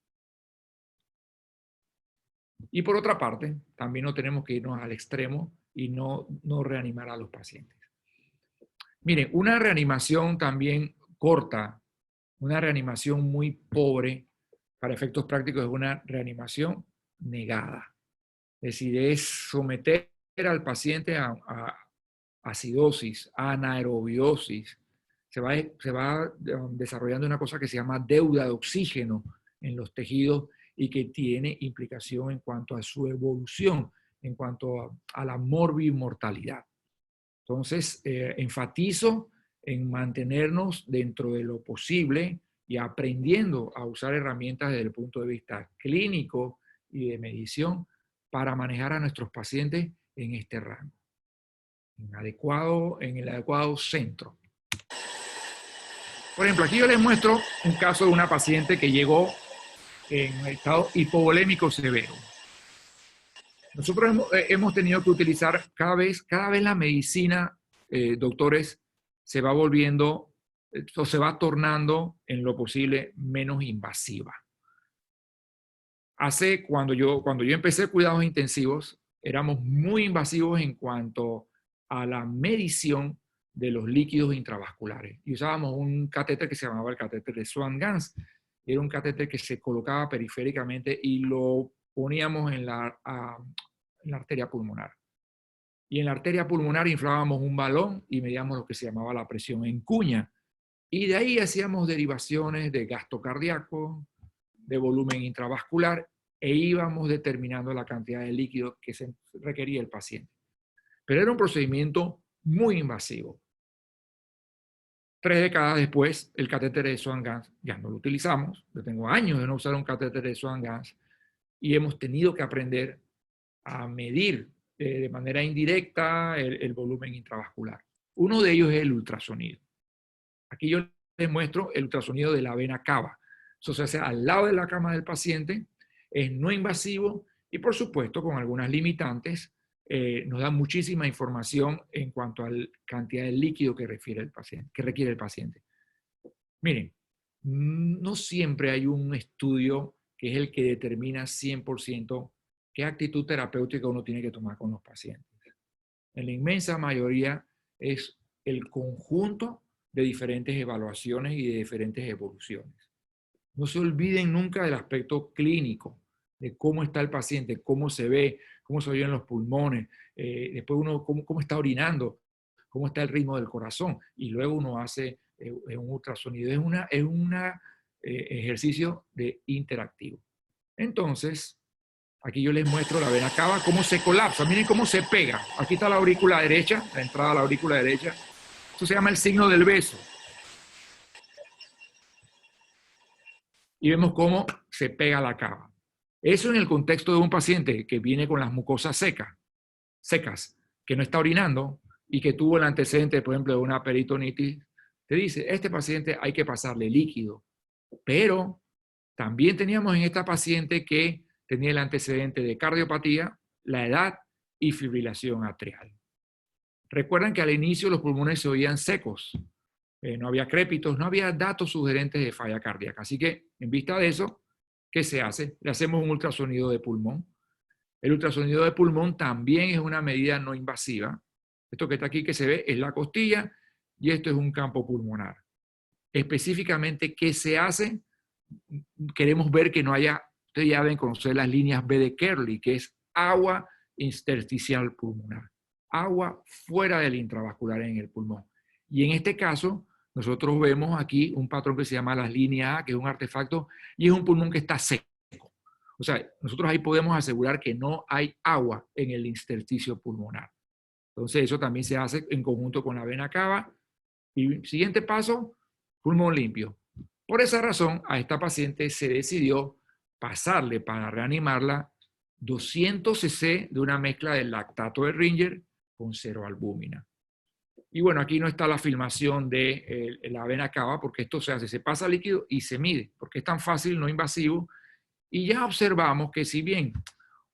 Y por otra parte, también no tenemos que irnos al extremo y no reanimar a los pacientes. Miren, una reanimación también corta, una reanimación muy pobre, para efectos prácticos es una reanimación negada. Es decir, es someter al paciente a acidosis, anaerobiosis. Se va desarrollando una cosa que se llama deuda de oxígeno en los tejidos y que tiene implicación en cuanto a su evolución, en cuanto a la morbimortalidad. Entonces, enfatizo en mantenernos dentro de lo posible y aprendiendo a usar herramientas desde el punto de vista clínico y de medición para manejar a nuestros pacientes en este rango, en el adecuado centro. Por ejemplo, aquí yo les muestro un caso de una paciente que llegó en estado hipovolémico severo. Nosotros hemos tenido que utilizar cada vez la medicina, doctores, se va volviendo o se va tornando en lo posible menos invasiva. Cuando yo empecé cuidados intensivos, éramos muy invasivos en cuanto a la medición de los líquidos intravasculares. Y usábamos un catéter que se llamaba el catéter de Swan-Ganz. Era un catéter que se colocaba periféricamente y lo poníamos en la arteria pulmonar. Y en la arteria pulmonar inflábamos un balón y medíamos lo que se llamaba la presión en cuña. Y de ahí hacíamos derivaciones de gasto cardíaco, de volumen intravascular e íbamos determinando la cantidad de líquido que se requería el paciente. Pero era un procedimiento muy invasivo. 3 décadas después, el catéter de Swan-Ganz ya no lo utilizamos. Yo tengo años de no usar un catéter de Swan-Ganz y hemos tenido que aprender a medir de manera indirecta el volumen intravascular. Uno de ellos es el ultrasonido. Aquí yo les muestro el ultrasonido de la vena cava. Eso se hace al lado de la cama del paciente, es no invasivo y por supuesto con algunas limitantes nos da muchísima información en cuanto a la cantidad de líquido que requiere el paciente. Miren, no siempre hay un estudio que es el que determina 100% qué actitud terapéutica uno tiene que tomar con los pacientes. En la inmensa mayoría es el conjunto de diferentes evaluaciones y de diferentes evoluciones. No se olviden nunca del aspecto clínico, de cómo está el paciente, cómo se ve, cómo se oyen los pulmones, después uno cómo está orinando, cómo está el ritmo del corazón, y luego uno hace un ultrasonido. Es un ejercicio interactivo. Entonces, aquí yo les muestro la vena cava, cómo se colapsa. Miren cómo se pega. Aquí está la aurícula derecha, la entrada a la aurícula derecha. Esto se llama el signo del beso. Y vemos cómo se pega la cava. Eso en el contexto de un paciente que viene con las mucosas secas, que no está orinando y que tuvo el antecedente, por ejemplo, de una peritonitis, te dice, este paciente hay que pasarle líquido. Pero también teníamos en esta paciente que tenía el antecedente de cardiopatía, la edad y fibrilación atrial. Recuerdan que al inicio los pulmones se oían secos, no había crépitos, no había datos sugerentes de falla cardíaca. Así que, en vista de eso, ¿qué se hace? Le hacemos un ultrasonido de pulmón. El ultrasonido de pulmón también es una medida no invasiva. Esto que está aquí que se ve es la costilla y esto es un campo pulmonar. Específicamente, ¿qué se hace? Queremos ver que no haya, ustedes ya deben conocer las líneas B de Kerley, que es agua intersticial pulmonar. Agua fuera del intravascular en el pulmón. Y en este caso, nosotros vemos aquí un patrón que se llama las líneas A, que es un artefacto, y es un pulmón que está seco. O sea, nosotros ahí podemos asegurar que no hay agua en el intersticio pulmonar. Entonces, eso también se hace en conjunto con la vena cava. Y siguiente paso, pulmón limpio. Por esa razón, a esta paciente se decidió pasarle para reanimarla 200 cc de una mezcla de lactato de Ringer con 0 albúmina. Y bueno, aquí no está la filmación de la vena cava porque esto se hace, se pasa líquido y se mide, porque es tan fácil, no invasivo. Y ya observamos que si bien,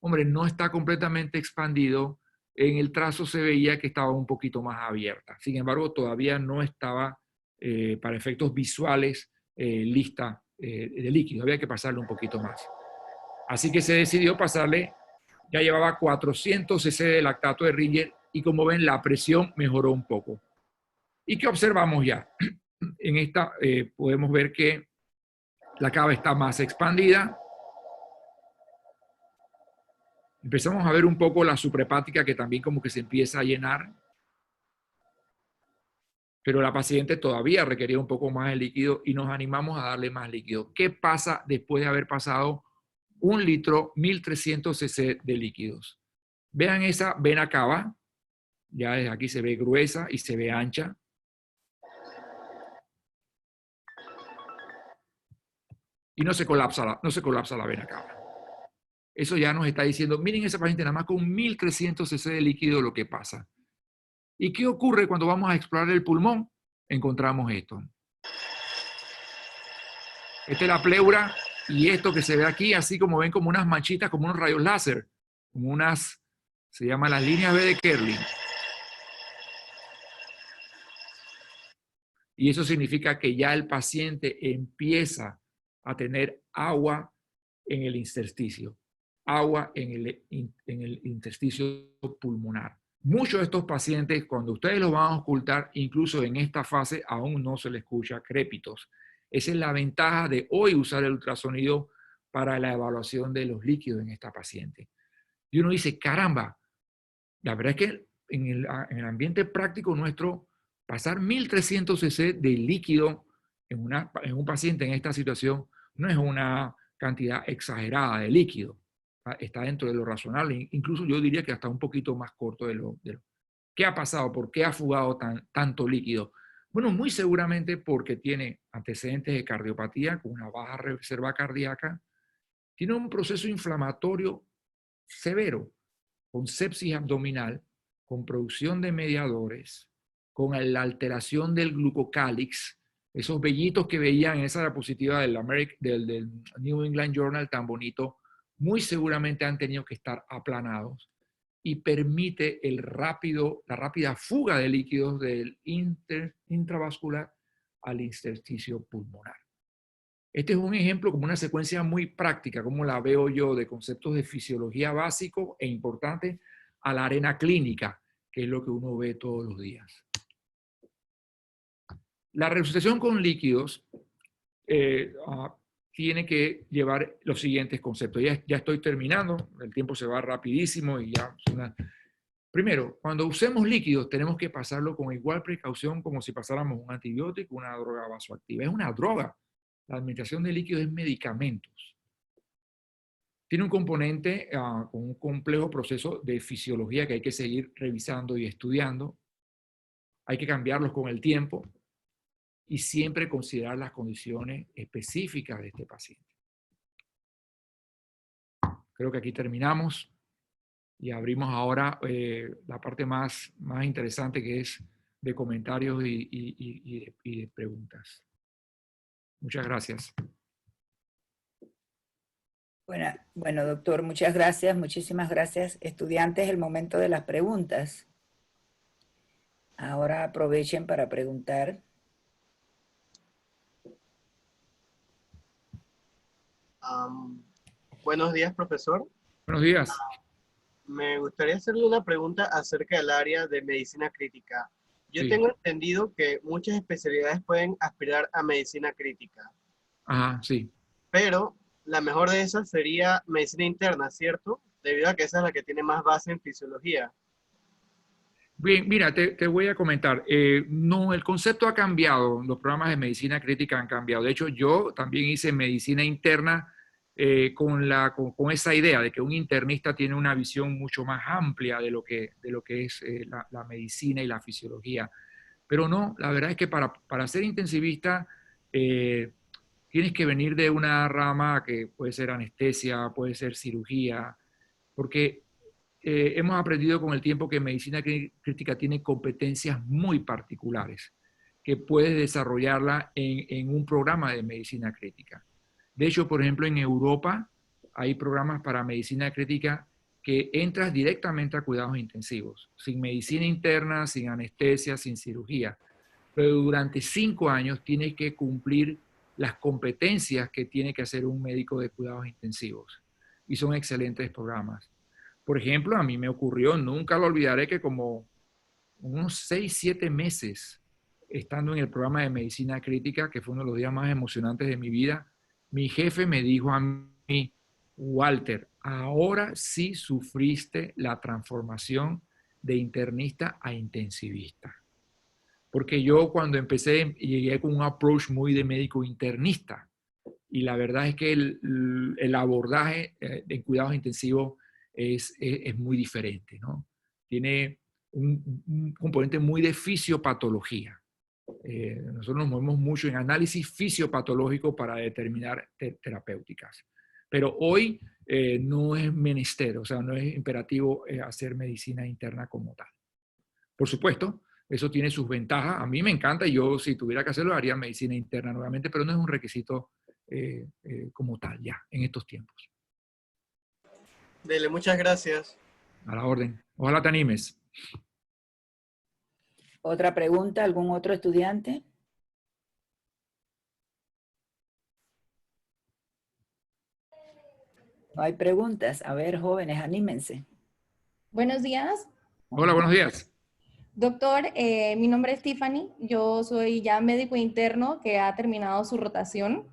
hombre, no está completamente expandido, en el trazo se veía que estaba un poquito más abierta. Sin embargo, todavía no estaba, para efectos visuales, lista de líquido. Había que pasarle un poquito más. Así que se decidió pasarle, ya llevaba 400 cc de lactato de Ringer y como ven, la presión mejoró un poco. ¿Y qué observamos ya? En esta podemos ver que la cava está más expandida. Empezamos a ver un poco la suprahepática que también como que se empieza a llenar. Pero la paciente todavía requería un poco más de líquido y nos animamos a darle más líquido. ¿Qué pasa después de haber pasado 1 litro, 1300 cc de líquidos? Vean esa vena cava. Ya desde aquí se ve gruesa y se ve ancha. Y no se colapsa la vena cava. Eso ya nos está diciendo, miren esa paciente nada más con 1300 cc de líquido lo que pasa. ¿Y qué ocurre cuando vamos a explorar el pulmón? Encontramos esto. Esta es la pleura y esto que se ve aquí, así como ven como unas manchitas, como unos rayos láser, como unas, se llaman las líneas B de Kerley. Y eso significa que ya el paciente empieza a tener agua en el intersticio, agua en el intersticio pulmonar. Muchos de estos pacientes, cuando ustedes los van a ocultar, incluso en esta fase, aún no se les escucha crépitos. Esa es la ventaja de hoy usar el ultrasonido para la evaluación de los líquidos en esta paciente. Y uno dice, caramba, la verdad es que en el ambiente práctico nuestro, pasar 1300 cc de líquido en un paciente en esta situación no es una cantidad exagerada de líquido. Está dentro de lo razonable, incluso yo diría que hasta un poquito más corto de lo. ¿Qué ha pasado? ¿Por qué ha fugado tanto líquido? Bueno, muy seguramente porque tiene antecedentes de cardiopatía con una baja reserva cardíaca, tiene un proceso inflamatorio severo, con sepsis abdominal, con producción de mediadores, con la alteración del glucocálix, esos vellitos que veían en esa diapositiva del New England Journal tan bonito, muy seguramente han tenido que estar aplanados y permite la rápida fuga de líquidos del intravascular al intersticio pulmonar. Este es un ejemplo como una secuencia muy práctica, como la veo yo, de conceptos de fisiología básico e importante a la arena clínica, que es lo que uno ve todos los días. La resucitación con líquidos tiene que llevar los siguientes conceptos. Ya estoy terminando, el tiempo se va rapidísimo y ya. Primero, cuando usemos líquidos tenemos que pasarlo con igual precaución como si pasáramos un antibiótico, una droga vasoactiva. Es una droga. La administración de líquidos es medicamentos. Tiene un componente con un complejo proceso de fisiología que hay que seguir revisando y estudiando. Hay que cambiarlos con el tiempo y siempre considerar las condiciones específicas de este paciente. Creo que aquí terminamos y abrimos ahora la parte más interesante, que es de comentarios y de preguntas. Muchas gracias. Bueno, doctor, muchas gracias, muchísimas gracias. Estudiantes, el momento de las preguntas. Ahora aprovechen para preguntar. Buenos días, profesor. Buenos días. Me gustaría hacerle una pregunta acerca del área de medicina crítica. Yo Sí. tengo entendido que muchas especialidades pueden aspirar a medicina crítica, Ajá, sí. pero la mejor de esas sería medicina interna, ¿cierto? Debido a que esa es la que tiene más base en fisiología. Bien, mira, te voy a comentar. No, el concepto ha cambiado. Los programas de medicina crítica han cambiado. De hecho, yo también hice medicina interna con esa idea de que un internista tiene una visión mucho más amplia de lo que es la medicina y la fisiología. Pero no, la verdad es que para ser intensivista tienes que venir de una rama que puede ser anestesia, puede ser cirugía, porque hemos aprendido con el tiempo que medicina crítica tiene competencias muy particulares que puedes desarrollarla en un programa de medicina crítica. De hecho, por ejemplo, en Europa hay programas para medicina crítica que entras directamente a cuidados intensivos, sin medicina interna, sin anestesia, sin cirugía. Pero durante 5 años tienes que cumplir las competencias que tiene que hacer un médico de cuidados intensivos. Y son excelentes programas. Por ejemplo, a mí me ocurrió, nunca lo olvidaré, que como unos 6, 7 meses estando en el programa de medicina crítica, que fue uno de los días más emocionantes de mi vida, mi jefe me dijo a mí: Walter, ahora sí sufriste la transformación de internista a intensivista. Porque yo cuando empecé llegué con un approach muy de médico internista, y la verdad es que el abordaje en cuidados intensivos es muy diferente, ¿no? Tiene un componente muy de fisiopatología. Nosotros nos movemos mucho en análisis fisiopatológico para determinar terapéuticas. Pero hoy no es menester, o sea, no es imperativo hacer medicina interna como tal. Por supuesto, eso tiene sus ventajas. A mí me encanta, yo si tuviera que hacerlo haría medicina interna nuevamente, pero no es un requisito como tal ya en estos tiempos. Dele, muchas gracias. A la orden. Ojalá te animes. ¿Otra pregunta? ¿Algún otro estudiante? No hay preguntas. A ver, jóvenes, anímense. Buenos días. Hola, buenos días. Doctor, mi nombre es Tiffany. Yo soy ya médico interno que ha terminado su rotación.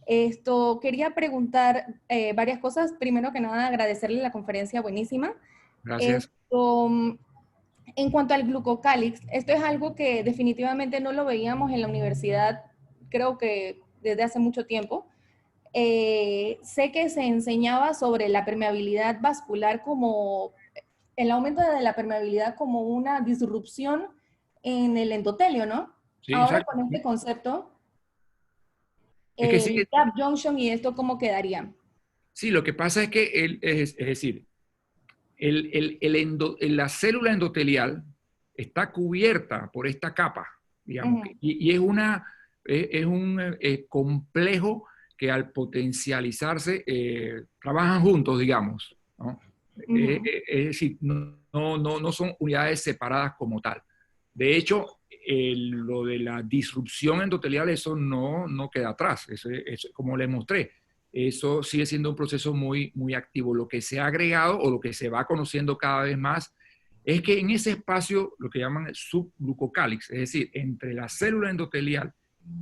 Quería preguntar varias cosas. Primero que nada, agradecerle la conferencia buenísima. Gracias. En cuanto al glucocálix, esto es algo que definitivamente no lo veíamos en la universidad, creo que desde hace mucho tiempo. sé que se enseñaba sobre la permeabilidad vascular como el aumento de la permeabilidad como una disrupción en el endotelio, ¿no? Sí, Ahora exacto. con este concepto, Es que sí, el gap junction y esto, ¿cómo quedaría? sí, lo que pasa es que, es decir, la célula endotelial está cubierta por esta capa, digamos, Ujú, y es un complejo que al potencializarse trabajan juntos, digamos, ¿no? ujú. Es decir, no son unidades separadas como tal. De hecho, lo de la disrupción endotelial, eso no queda atrás, eso, como les mostré, eso sigue siendo un proceso muy activo. Lo que se ha agregado o lo que se va conociendo cada vez más es que en ese espacio, lo que llaman subglucocálix, es decir, entre la célula endotelial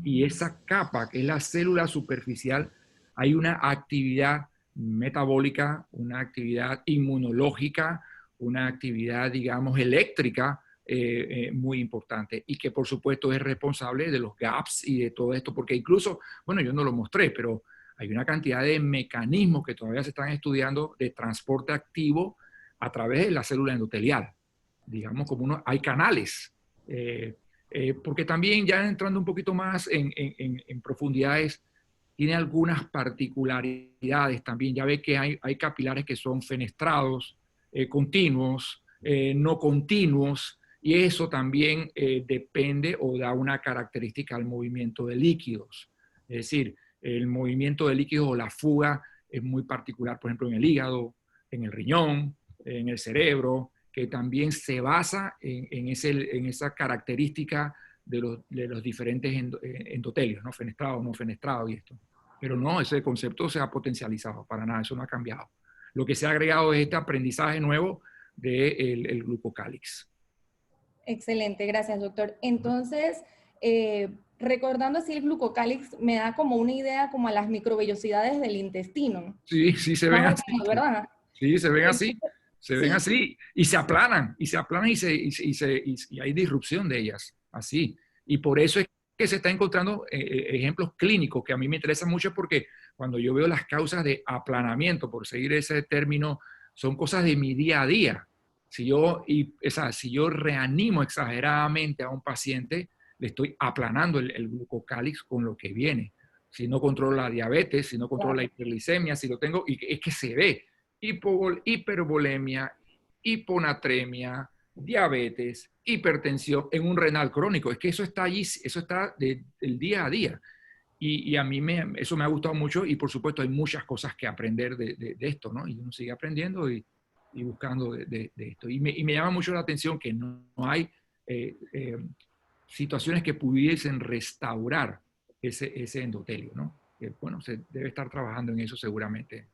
y esa capa que es la célula superficial, hay una actividad metabólica, una actividad inmunológica, una actividad, digamos, eléctrica muy importante y que por supuesto es responsable de los gaps y de todo esto, porque incluso, bueno, yo no lo mostré, pero hay una cantidad de mecanismos que todavía se están estudiando de transporte activo a través de la célula endotelial. Digamos, hay canales. Porque también ya entrando un poquito más en profundidades, tiene algunas particularidades también. Ya ve que hay capilares que son fenestrados, continuos, no continuos, y eso también depende o da una característica al movimiento de líquidos. Es decir, el movimiento de líquidos o la fuga es muy particular, por ejemplo, en el hígado, en el riñón, en el cerebro, que también se basa en esa característica de los diferentes endotelios, ¿no? Fenestrado, no fenestrado y esto. Pero no, ese concepto se ha potencializado, para nada, eso no ha cambiado. Lo que se ha agregado es este aprendizaje nuevo del el glucocálix. Excelente, gracias, doctor. Entonces, recordando así el glucocálix, me da como una idea como a las microvellosidades del intestino. Sí, sí se ven Más o así. menos, ¿verdad? Sí, se ven así. Entonces, Se ven sí, así y se aplanan y hay disrupción de ellas, así. Y por eso es que se está encontrando ejemplos clínicos que a mí me interesan mucho porque cuando yo veo las causas de aplanamiento, por seguir ese término, son cosas de mi día a día. Si yo reanimo exageradamente a un paciente, le estoy aplanando el glucocálix con lo que viene. Si no controlo la diabetes, si no controlo la claro. hiperglicemia, si lo tengo, y es que se ve hipervolemia, hiponatremia, diabetes, hipertensión en un renal crónico. Es que eso está allí, eso está del día a día. Y a mí eso me ha gustado mucho y por supuesto hay muchas cosas que aprender de esto, ¿no? Y uno sigue aprendiendo y buscando de esto. Y me llama mucho la atención que no hay situaciones que pudiesen restaurar ese endotelio, ¿no? Que, bueno, se debe estar trabajando en eso seguramente.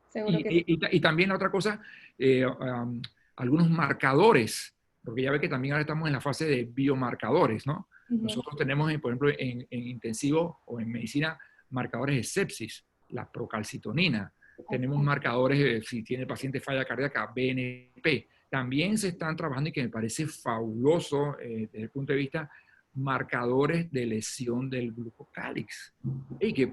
Seguro que sí. Y también otra cosa, algunos marcadores, porque ya ve que también ahora estamos en la fase de biomarcadores, ¿no? Ujú. Nosotros tenemos, por ejemplo, en intensivo o en medicina, marcadores de sepsis, la procalcitonina. Tenemos Ok. marcadores, si tiene el paciente falla cardíaca, BNP. También se están trabajando y que me parece fabuloso desde el punto de vista marcadores de lesión del glucocálix y que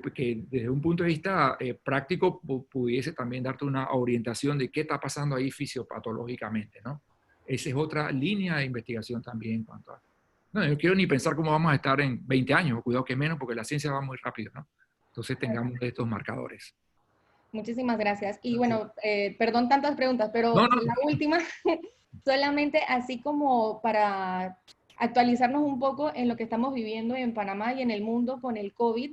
desde un punto de vista práctico pudiese también darte una orientación de qué está pasando ahí fisiopatológicamente, ¿no? Esa es otra línea de investigación también en cuanto a... No, yo quiero ni pensar cómo vamos a estar en 20 años, cuidado que menos, porque la ciencia va muy rápido, ¿no? Entonces tengamos estos marcadores. Muchísimas gracias. Y Sí. bueno, perdón tantas preguntas, No, pero no, la última, solamente así como para actualizarnos un poco en lo que estamos viviendo en Panamá y en el mundo con el COVID,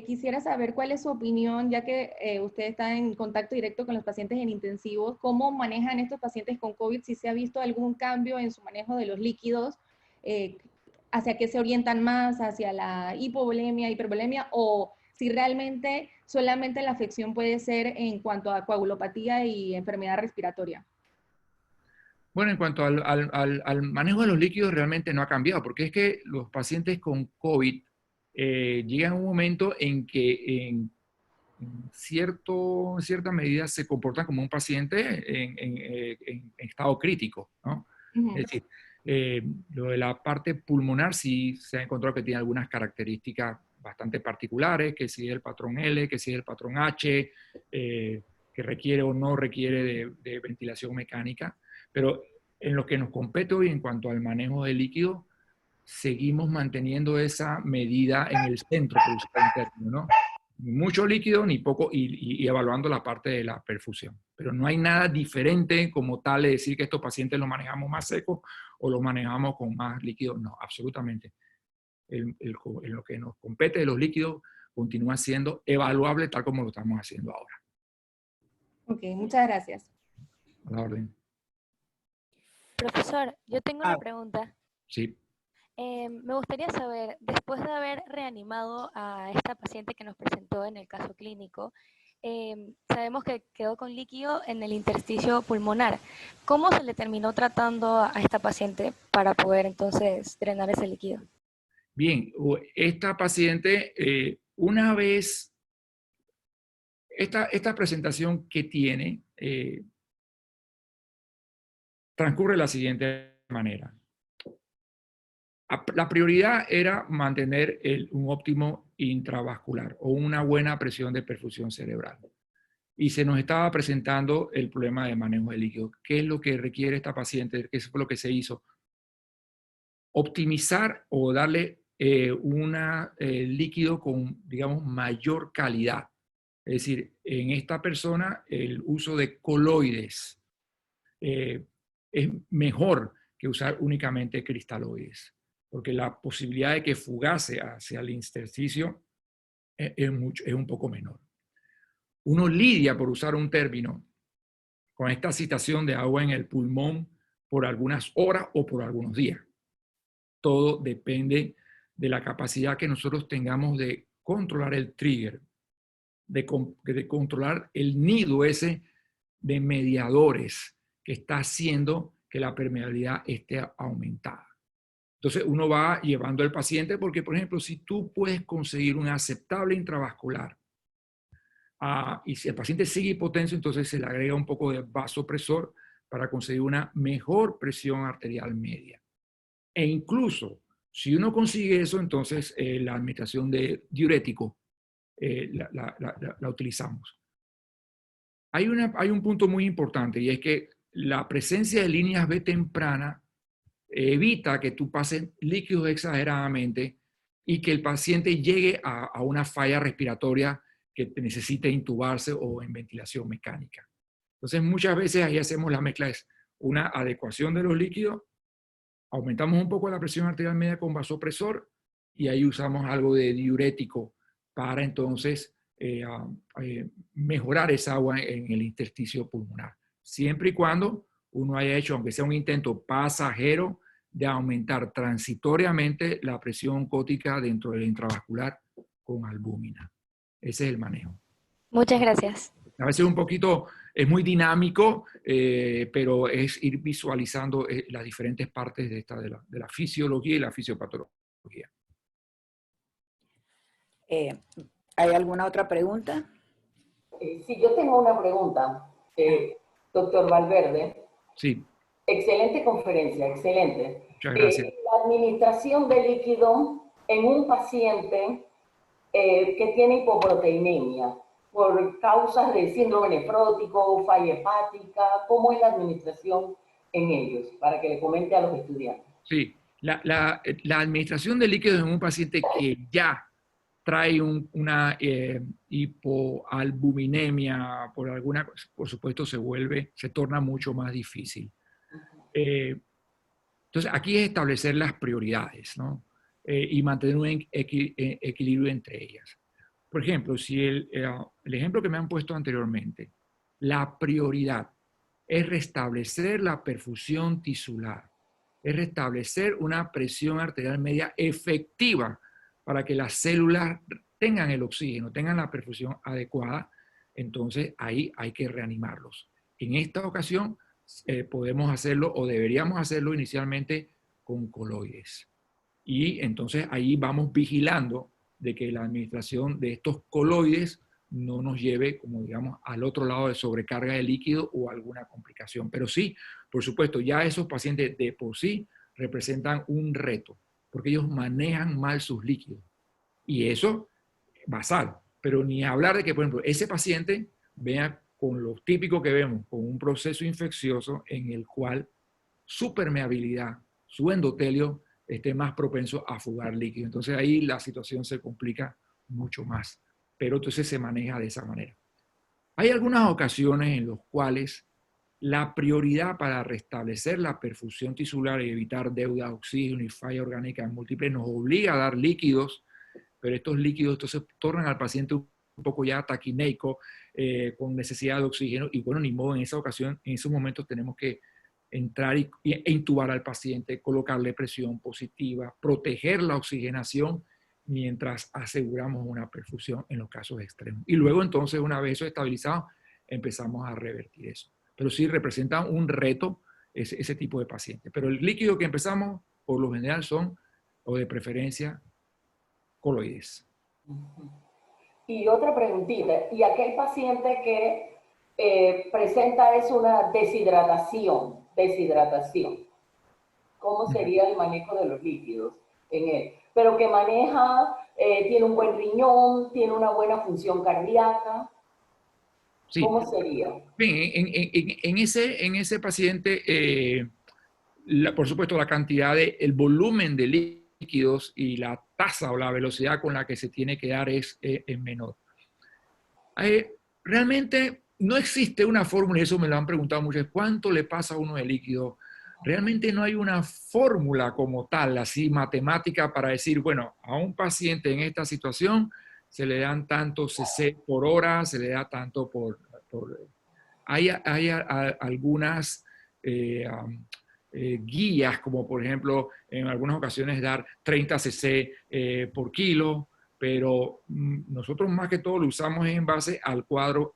quisiera saber cuál es su opinión, ya que usted está en contacto directo con los pacientes en intensivos, cómo manejan estos pacientes con COVID, si se ha visto algún cambio en su manejo de los líquidos, eh, hacia qué se orientan más, hacia la hipovolemia, hipervolemia, o si realmente solamente la afección puede ser en cuanto a coagulopatía y enfermedad respiratoria. bueno, en cuanto al manejo de los líquidos, realmente no ha cambiado, porque es que los pacientes con COVID llegan a un momento en que en cierta medida se comportan como un paciente en estado crítico, ¿no? Ujú. Es decir, lo de la parte pulmonar sí se ha encontrado que tiene algunas características bastante particulares, que si es el patrón L, que si es el patrón H, que requiere o no requiere de ventilación mecánica, pero en lo que nos compete hoy en cuanto al manejo de líquido, seguimos manteniendo esa medida en el centro, por usar el término, ¿no? Ni mucho líquido ni poco, y evaluando la parte de la perfusión. Pero no hay nada diferente como tal de decir que estos pacientes los manejamos más secos o los manejamos con más líquido. No, absolutamente. En lo que nos compete de los líquidos continúa siendo evaluable tal como lo estamos haciendo ahora. Ok, muchas gracias. A la orden. Profesor, yo tengo una pregunta. Sí. Me gustaría saber, después de haber reanimado a esta paciente que nos presentó en el caso clínico, sabemos que quedó con líquido en el intersticio pulmonar. ¿Cómo se le terminó tratando a esta paciente para poder entonces drenar ese líquido? Bien, esta paciente, una vez, esta presentación que tiene, transcurre de la siguiente manera. La prioridad era mantener un óptimo intravascular o una buena presión de perfusión cerebral. Y se nos estaba presentando el problema de manejo de líquido. ¿Qué es lo que requiere esta paciente? ¿Qué fue lo que se hizo? Optimizar o darle un líquido con, digamos, mayor calidad. Es decir, en esta persona el uso de coloides es mejor que usar únicamente cristaloides, porque la posibilidad de que fugase hacia el intersticio es un poco menor. Uno lidia, por usar un término, con esta excitación de agua en el pulmón por algunas horas o por algunos días. Todo depende de la capacidad que nosotros tengamos de controlar el trigger, de controlar el nido ese de mediadores que está haciendo que la permeabilidad esté aumentada. Entonces uno va llevando al paciente porque, por ejemplo, si tú puedes conseguir un aceptable intravascular y si el paciente sigue hipotenso, entonces se le agrega un poco de vasopresor para conseguir una mejor presión arterial media. E incluso, si uno consigue eso, entonces la administración de diurético la utilizamos. Hay un punto muy importante y es que la presencia de líneas B temprana evita que tú pases líquidos exageradamente y que el paciente llegue a una falla respiratoria que necesite intubarse o en ventilación mecánica. Entonces, muchas veces ahí hacemos la mezcla, es una adecuación de los líquidos, aumentamos un poco la presión arterial media con vasopresor y ahí usamos algo de diurético para entonces mejorar esa agua en el intersticio pulmonar. Siempre y cuando uno haya hecho, aunque sea un intento pasajero, de aumentar transitoriamente la presión oncótica dentro del intravascular con albúmina. Ese es el manejo. Muchas gracias. A veces es muy dinámico, pero es ir visualizando las diferentes partes de la fisiología y la fisiopatología. ¿Hay alguna otra pregunta? Sí, yo tengo una pregunta. Doctor Valverde. Sí. Excelente conferencia, excelente. Muchas gracias. La administración de líquido en un paciente que tiene hipoproteinemia por causas de síndrome nefrótico, falla hepática, ¿cómo es la administración en ellos? Para que le comente a los estudiantes. Sí, la administración de líquidos en un paciente que ya trae una hipoalbuminemia por supuesto se torna mucho más difícil. Entonces, aquí es establecer las prioridades, ¿no? Y mantener un equilibrio entre ellas. Por ejemplo, si el ejemplo que me han puesto anteriormente, la prioridad es restablecer la perfusión tisular, es restablecer una presión arterial media efectiva para que las células tengan el oxígeno, tengan la perfusión adecuada, entonces ahí hay que reanimarlos. En esta ocasión podemos hacerlo o deberíamos hacerlo inicialmente con coloides. Y entonces ahí vamos vigilando de que la administración de estos coloides no nos lleve, como digamos, al otro lado de sobrecarga de líquido o alguna complicación. Pero sí, por supuesto, ya esos pacientes de por sí representan un reto, porque ellos manejan mal sus líquidos. Y eso, basal. Pero ni hablar de que, por ejemplo, ese paciente vea con lo típico que vemos, con un proceso infeccioso en el cual su permeabilidad, su endotelio, esté más propenso a fugar líquido. Entonces ahí la situación se complica mucho más. Pero entonces se maneja de esa manera. Hay algunas ocasiones en las cuales la prioridad para restablecer la perfusión tisular y evitar deuda de oxígeno y falla orgánica múltiple nos obliga a dar líquidos, pero estos líquidos entonces tornan al paciente un poco ya taquineico, con necesidad de oxígeno, y bueno, ni modo, en esa ocasión, en esos momentos tenemos que entrar e intubar al paciente, colocarle presión positiva, proteger la oxigenación mientras aseguramos una perfusión en los casos extremos. Y luego entonces, una vez eso estabilizado, empezamos a revertir eso. Pero sí representa un reto ese tipo de pacientes. Pero el líquido que empezamos, por lo general, son, o de preferencia, coloides. Y otra preguntita, ¿y aquel paciente que presenta es una deshidratación? ¿Cómo sería el manejo de los líquidos en él? Pero que maneja, tiene un buen riñón, tiene una buena función cardíaca. Sí. ¿Cómo sería? Bien, en ese paciente, por supuesto, la cantidad el volumen de líquidos y la tasa o la velocidad con la que se tiene que dar es menor. Realmente no existe una fórmula, y eso me lo han preguntado mucho, ¿cuánto le pasa a uno de líquido? Realmente no hay una fórmula como tal, así matemática, para decir, bueno, a un paciente en esta situación se le dan tanto cc por hora, se le da tanto por... Hay algunas guías, como por ejemplo, en algunas ocasiones dar 30 cc por kilo, pero nosotros más que todo lo usamos en base al cuadro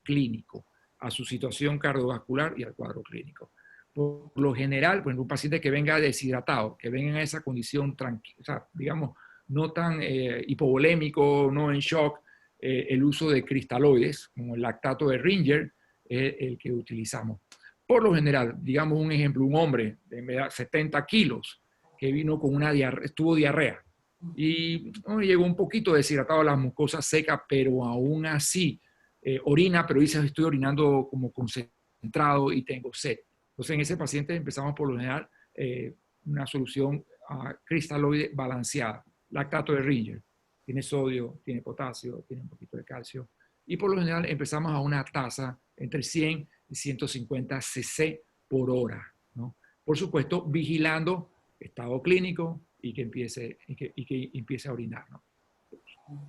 clínico, a su situación cardiovascular y al cuadro clínico. Por lo general, pues, un paciente que venga deshidratado, que venga en esa condición tranquila, o sea, digamos, no tan hipovolémico, no en shock, el uso de cristaloides, como el lactato de Ringer, es el que utilizamos. Por lo general, digamos un ejemplo, un hombre de 70 kilos que vino con tuvo diarrea y llegó un poquito deshidratado, las mucosas secas, pero aún así orina, pero dice, estoy orinando como concentrado y tengo sed. Entonces, en ese paciente empezamos por lo general una solución cristaloide balanceada, lactato de Ringer. Tiene sodio, tiene potasio, tiene un poquito de calcio. Y por lo general empezamos a una tasa entre 100 y 150 cc por hora, ¿no? Por supuesto, vigilando estado clínico y que empiece a orinar, ¿no?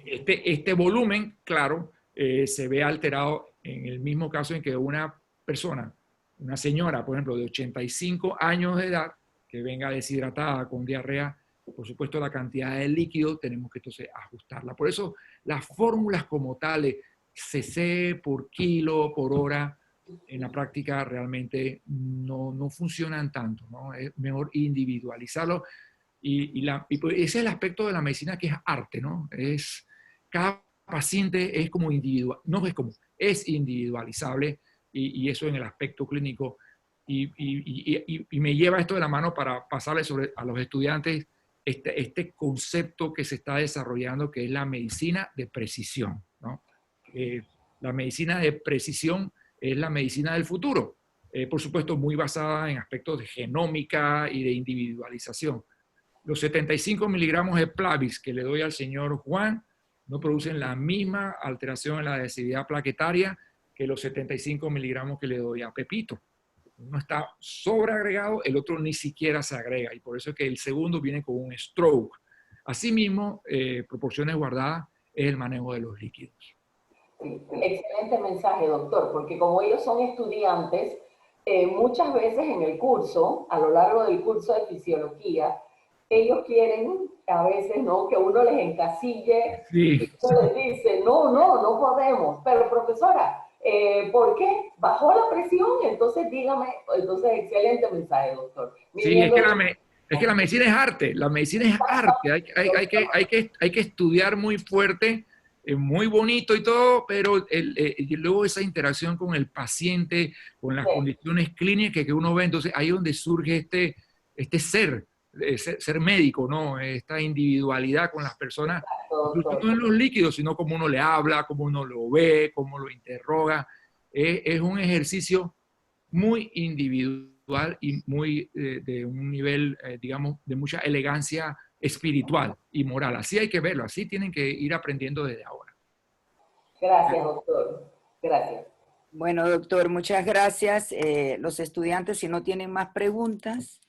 Este volumen, claro, se ve alterado en el mismo caso en que una persona, una señora, por ejemplo, de 85 años de edad, que venga deshidratada con diarrea, por supuesto la cantidad de líquido tenemos que entonces ajustarla. Por eso las fórmulas como tales, cc por kilo, por hora, en la práctica realmente no funcionan tanto, ¿no? Es mejor individualizarlo. Y pues ese es el aspecto de la medicina que es arte, ¿no? Cada paciente es como individual, no es como, es individualizable, y eso en el aspecto clínico. Y me lleva esto de la mano para pasarle a los estudiantes este concepto que se está desarrollando, que es la medicina de precisión, ¿no? La medicina de precisión es la medicina del futuro, por supuesto muy basada en aspectos de genómica y de individualización. Los 75 miligramos de Plavix que le doy al señor Juan no producen la misma alteración en la densidad plaquetaria que los 75 miligramos que le doy a Pepito. Uno está sobreagregado, el otro ni siquiera se agrega, y por eso es que el segundo viene con un stroke. Asimismo, proporciones guardadas es el manejo de los líquidos. Sí, excelente mensaje, doctor, porque como ellos son estudiantes, muchas veces en el curso, a lo largo del curso de fisiología, ellos quieren a veces, ¿no?, que uno les encasille, sí, y uno les dice, no podemos, pero profesora, ¿por qué? ¿Bajó la presión? Entonces dígame, entonces excelente mensaje, doctor. Sí, es que la medicina es arte, la medicina es arte, hay que estudiar muy fuerte, muy bonito y todo, pero luego esa interacción con el paciente, con las condiciones clínicas que uno ve, entonces ahí es donde surge este ser ser médico, ¿no? Esta individualidad con las personas, incluso Doctor. no en los líquidos, sino cómo uno le habla, cómo uno lo ve, cómo lo interroga. Es un ejercicio muy individual y muy de un nivel, digamos, de mucha elegancia espiritual y moral. Así hay que verlo, así tienen que ir aprendiendo desde ahora. Gracias, doctor. Gracias. Bueno, doctor, muchas gracias. Los estudiantes, si no tienen más preguntas,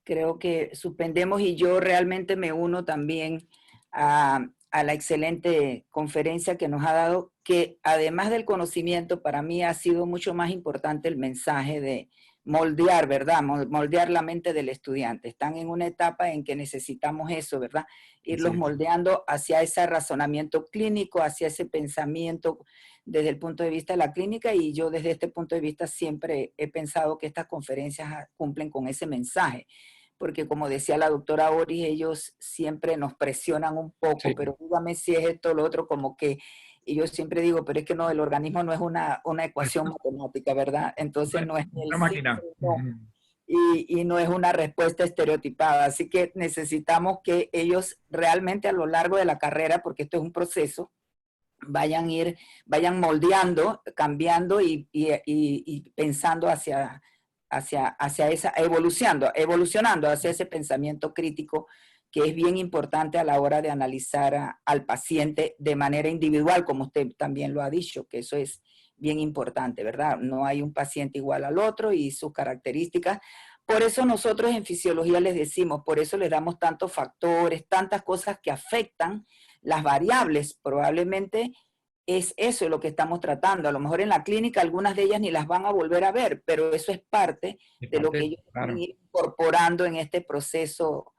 creo que suspendemos y yo realmente me uno también a la excelente conferencia que nos ha dado, que además del conocimiento, para mí ha sido mucho más importante el mensaje de moldear, ¿verdad? Moldear la mente del estudiante. Están en una etapa en que necesitamos eso, ¿verdad? Irlos Sí. moldeando hacia ese razonamiento clínico, hacia ese pensamiento desde el punto de vista de la clínica, y yo desde este punto de vista siempre he pensado que estas conferencias cumplen con ese mensaje, porque como decía la doctora Oris, ellos siempre nos presionan un poco, Sí. pero dígame si es esto o lo otro, como que, y yo siempre digo, pero es que no, el organismo no es una ecuación matemática, ¿verdad? Entonces no es ni el Una máquina. sí, no, y no es una respuesta estereotipada, así que necesitamos que ellos realmente a lo largo de la carrera, porque esto es un proceso, vayan moldeando, cambiando y pensando hacia esa, evolucionando hacia ese pensamiento crítico que es bien importante a la hora de analizar al paciente de manera individual, como usted también lo ha dicho, que eso es bien importante, ¿verdad? No hay un paciente igual al otro y sus características. Por eso nosotros en fisiología les decimos, por eso les damos tantos factores, tantas cosas que afectan las variables. Probablemente es eso lo que estamos tratando. A lo mejor en la clínica algunas de ellas ni las van a volver a ver, pero eso es parte de lo que ellos van a ir incorporando en este proceso.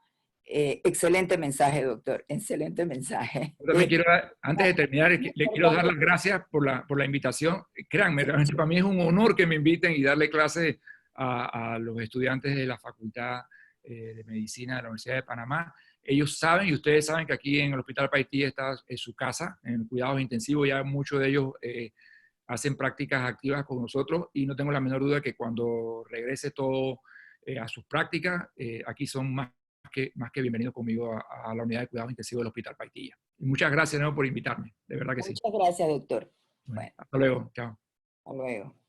Excelente mensaje, doctor. Excelente mensaje. Yo también quiero, antes de terminar, le quiero dar las gracias por la invitación. Créanme, realmente para mí es un honor que me inviten y darle clase a los estudiantes de la Facultad de Medicina de la Universidad de Panamá. Ellos saben y ustedes saben que aquí en el Hospital Paitilla está en su casa, en cuidados intensivos. Ya muchos de ellos hacen prácticas activas con nosotros y no tengo la menor duda que cuando regrese todo a sus prácticas, aquí son más que bienvenidos conmigo a la unidad de cuidados intensivos del Hospital Paitilla. Y muchas gracias de nuevo por invitarme, de verdad que sí. Muchas gracias, doctor. Bueno, hasta luego, chao. Hasta luego.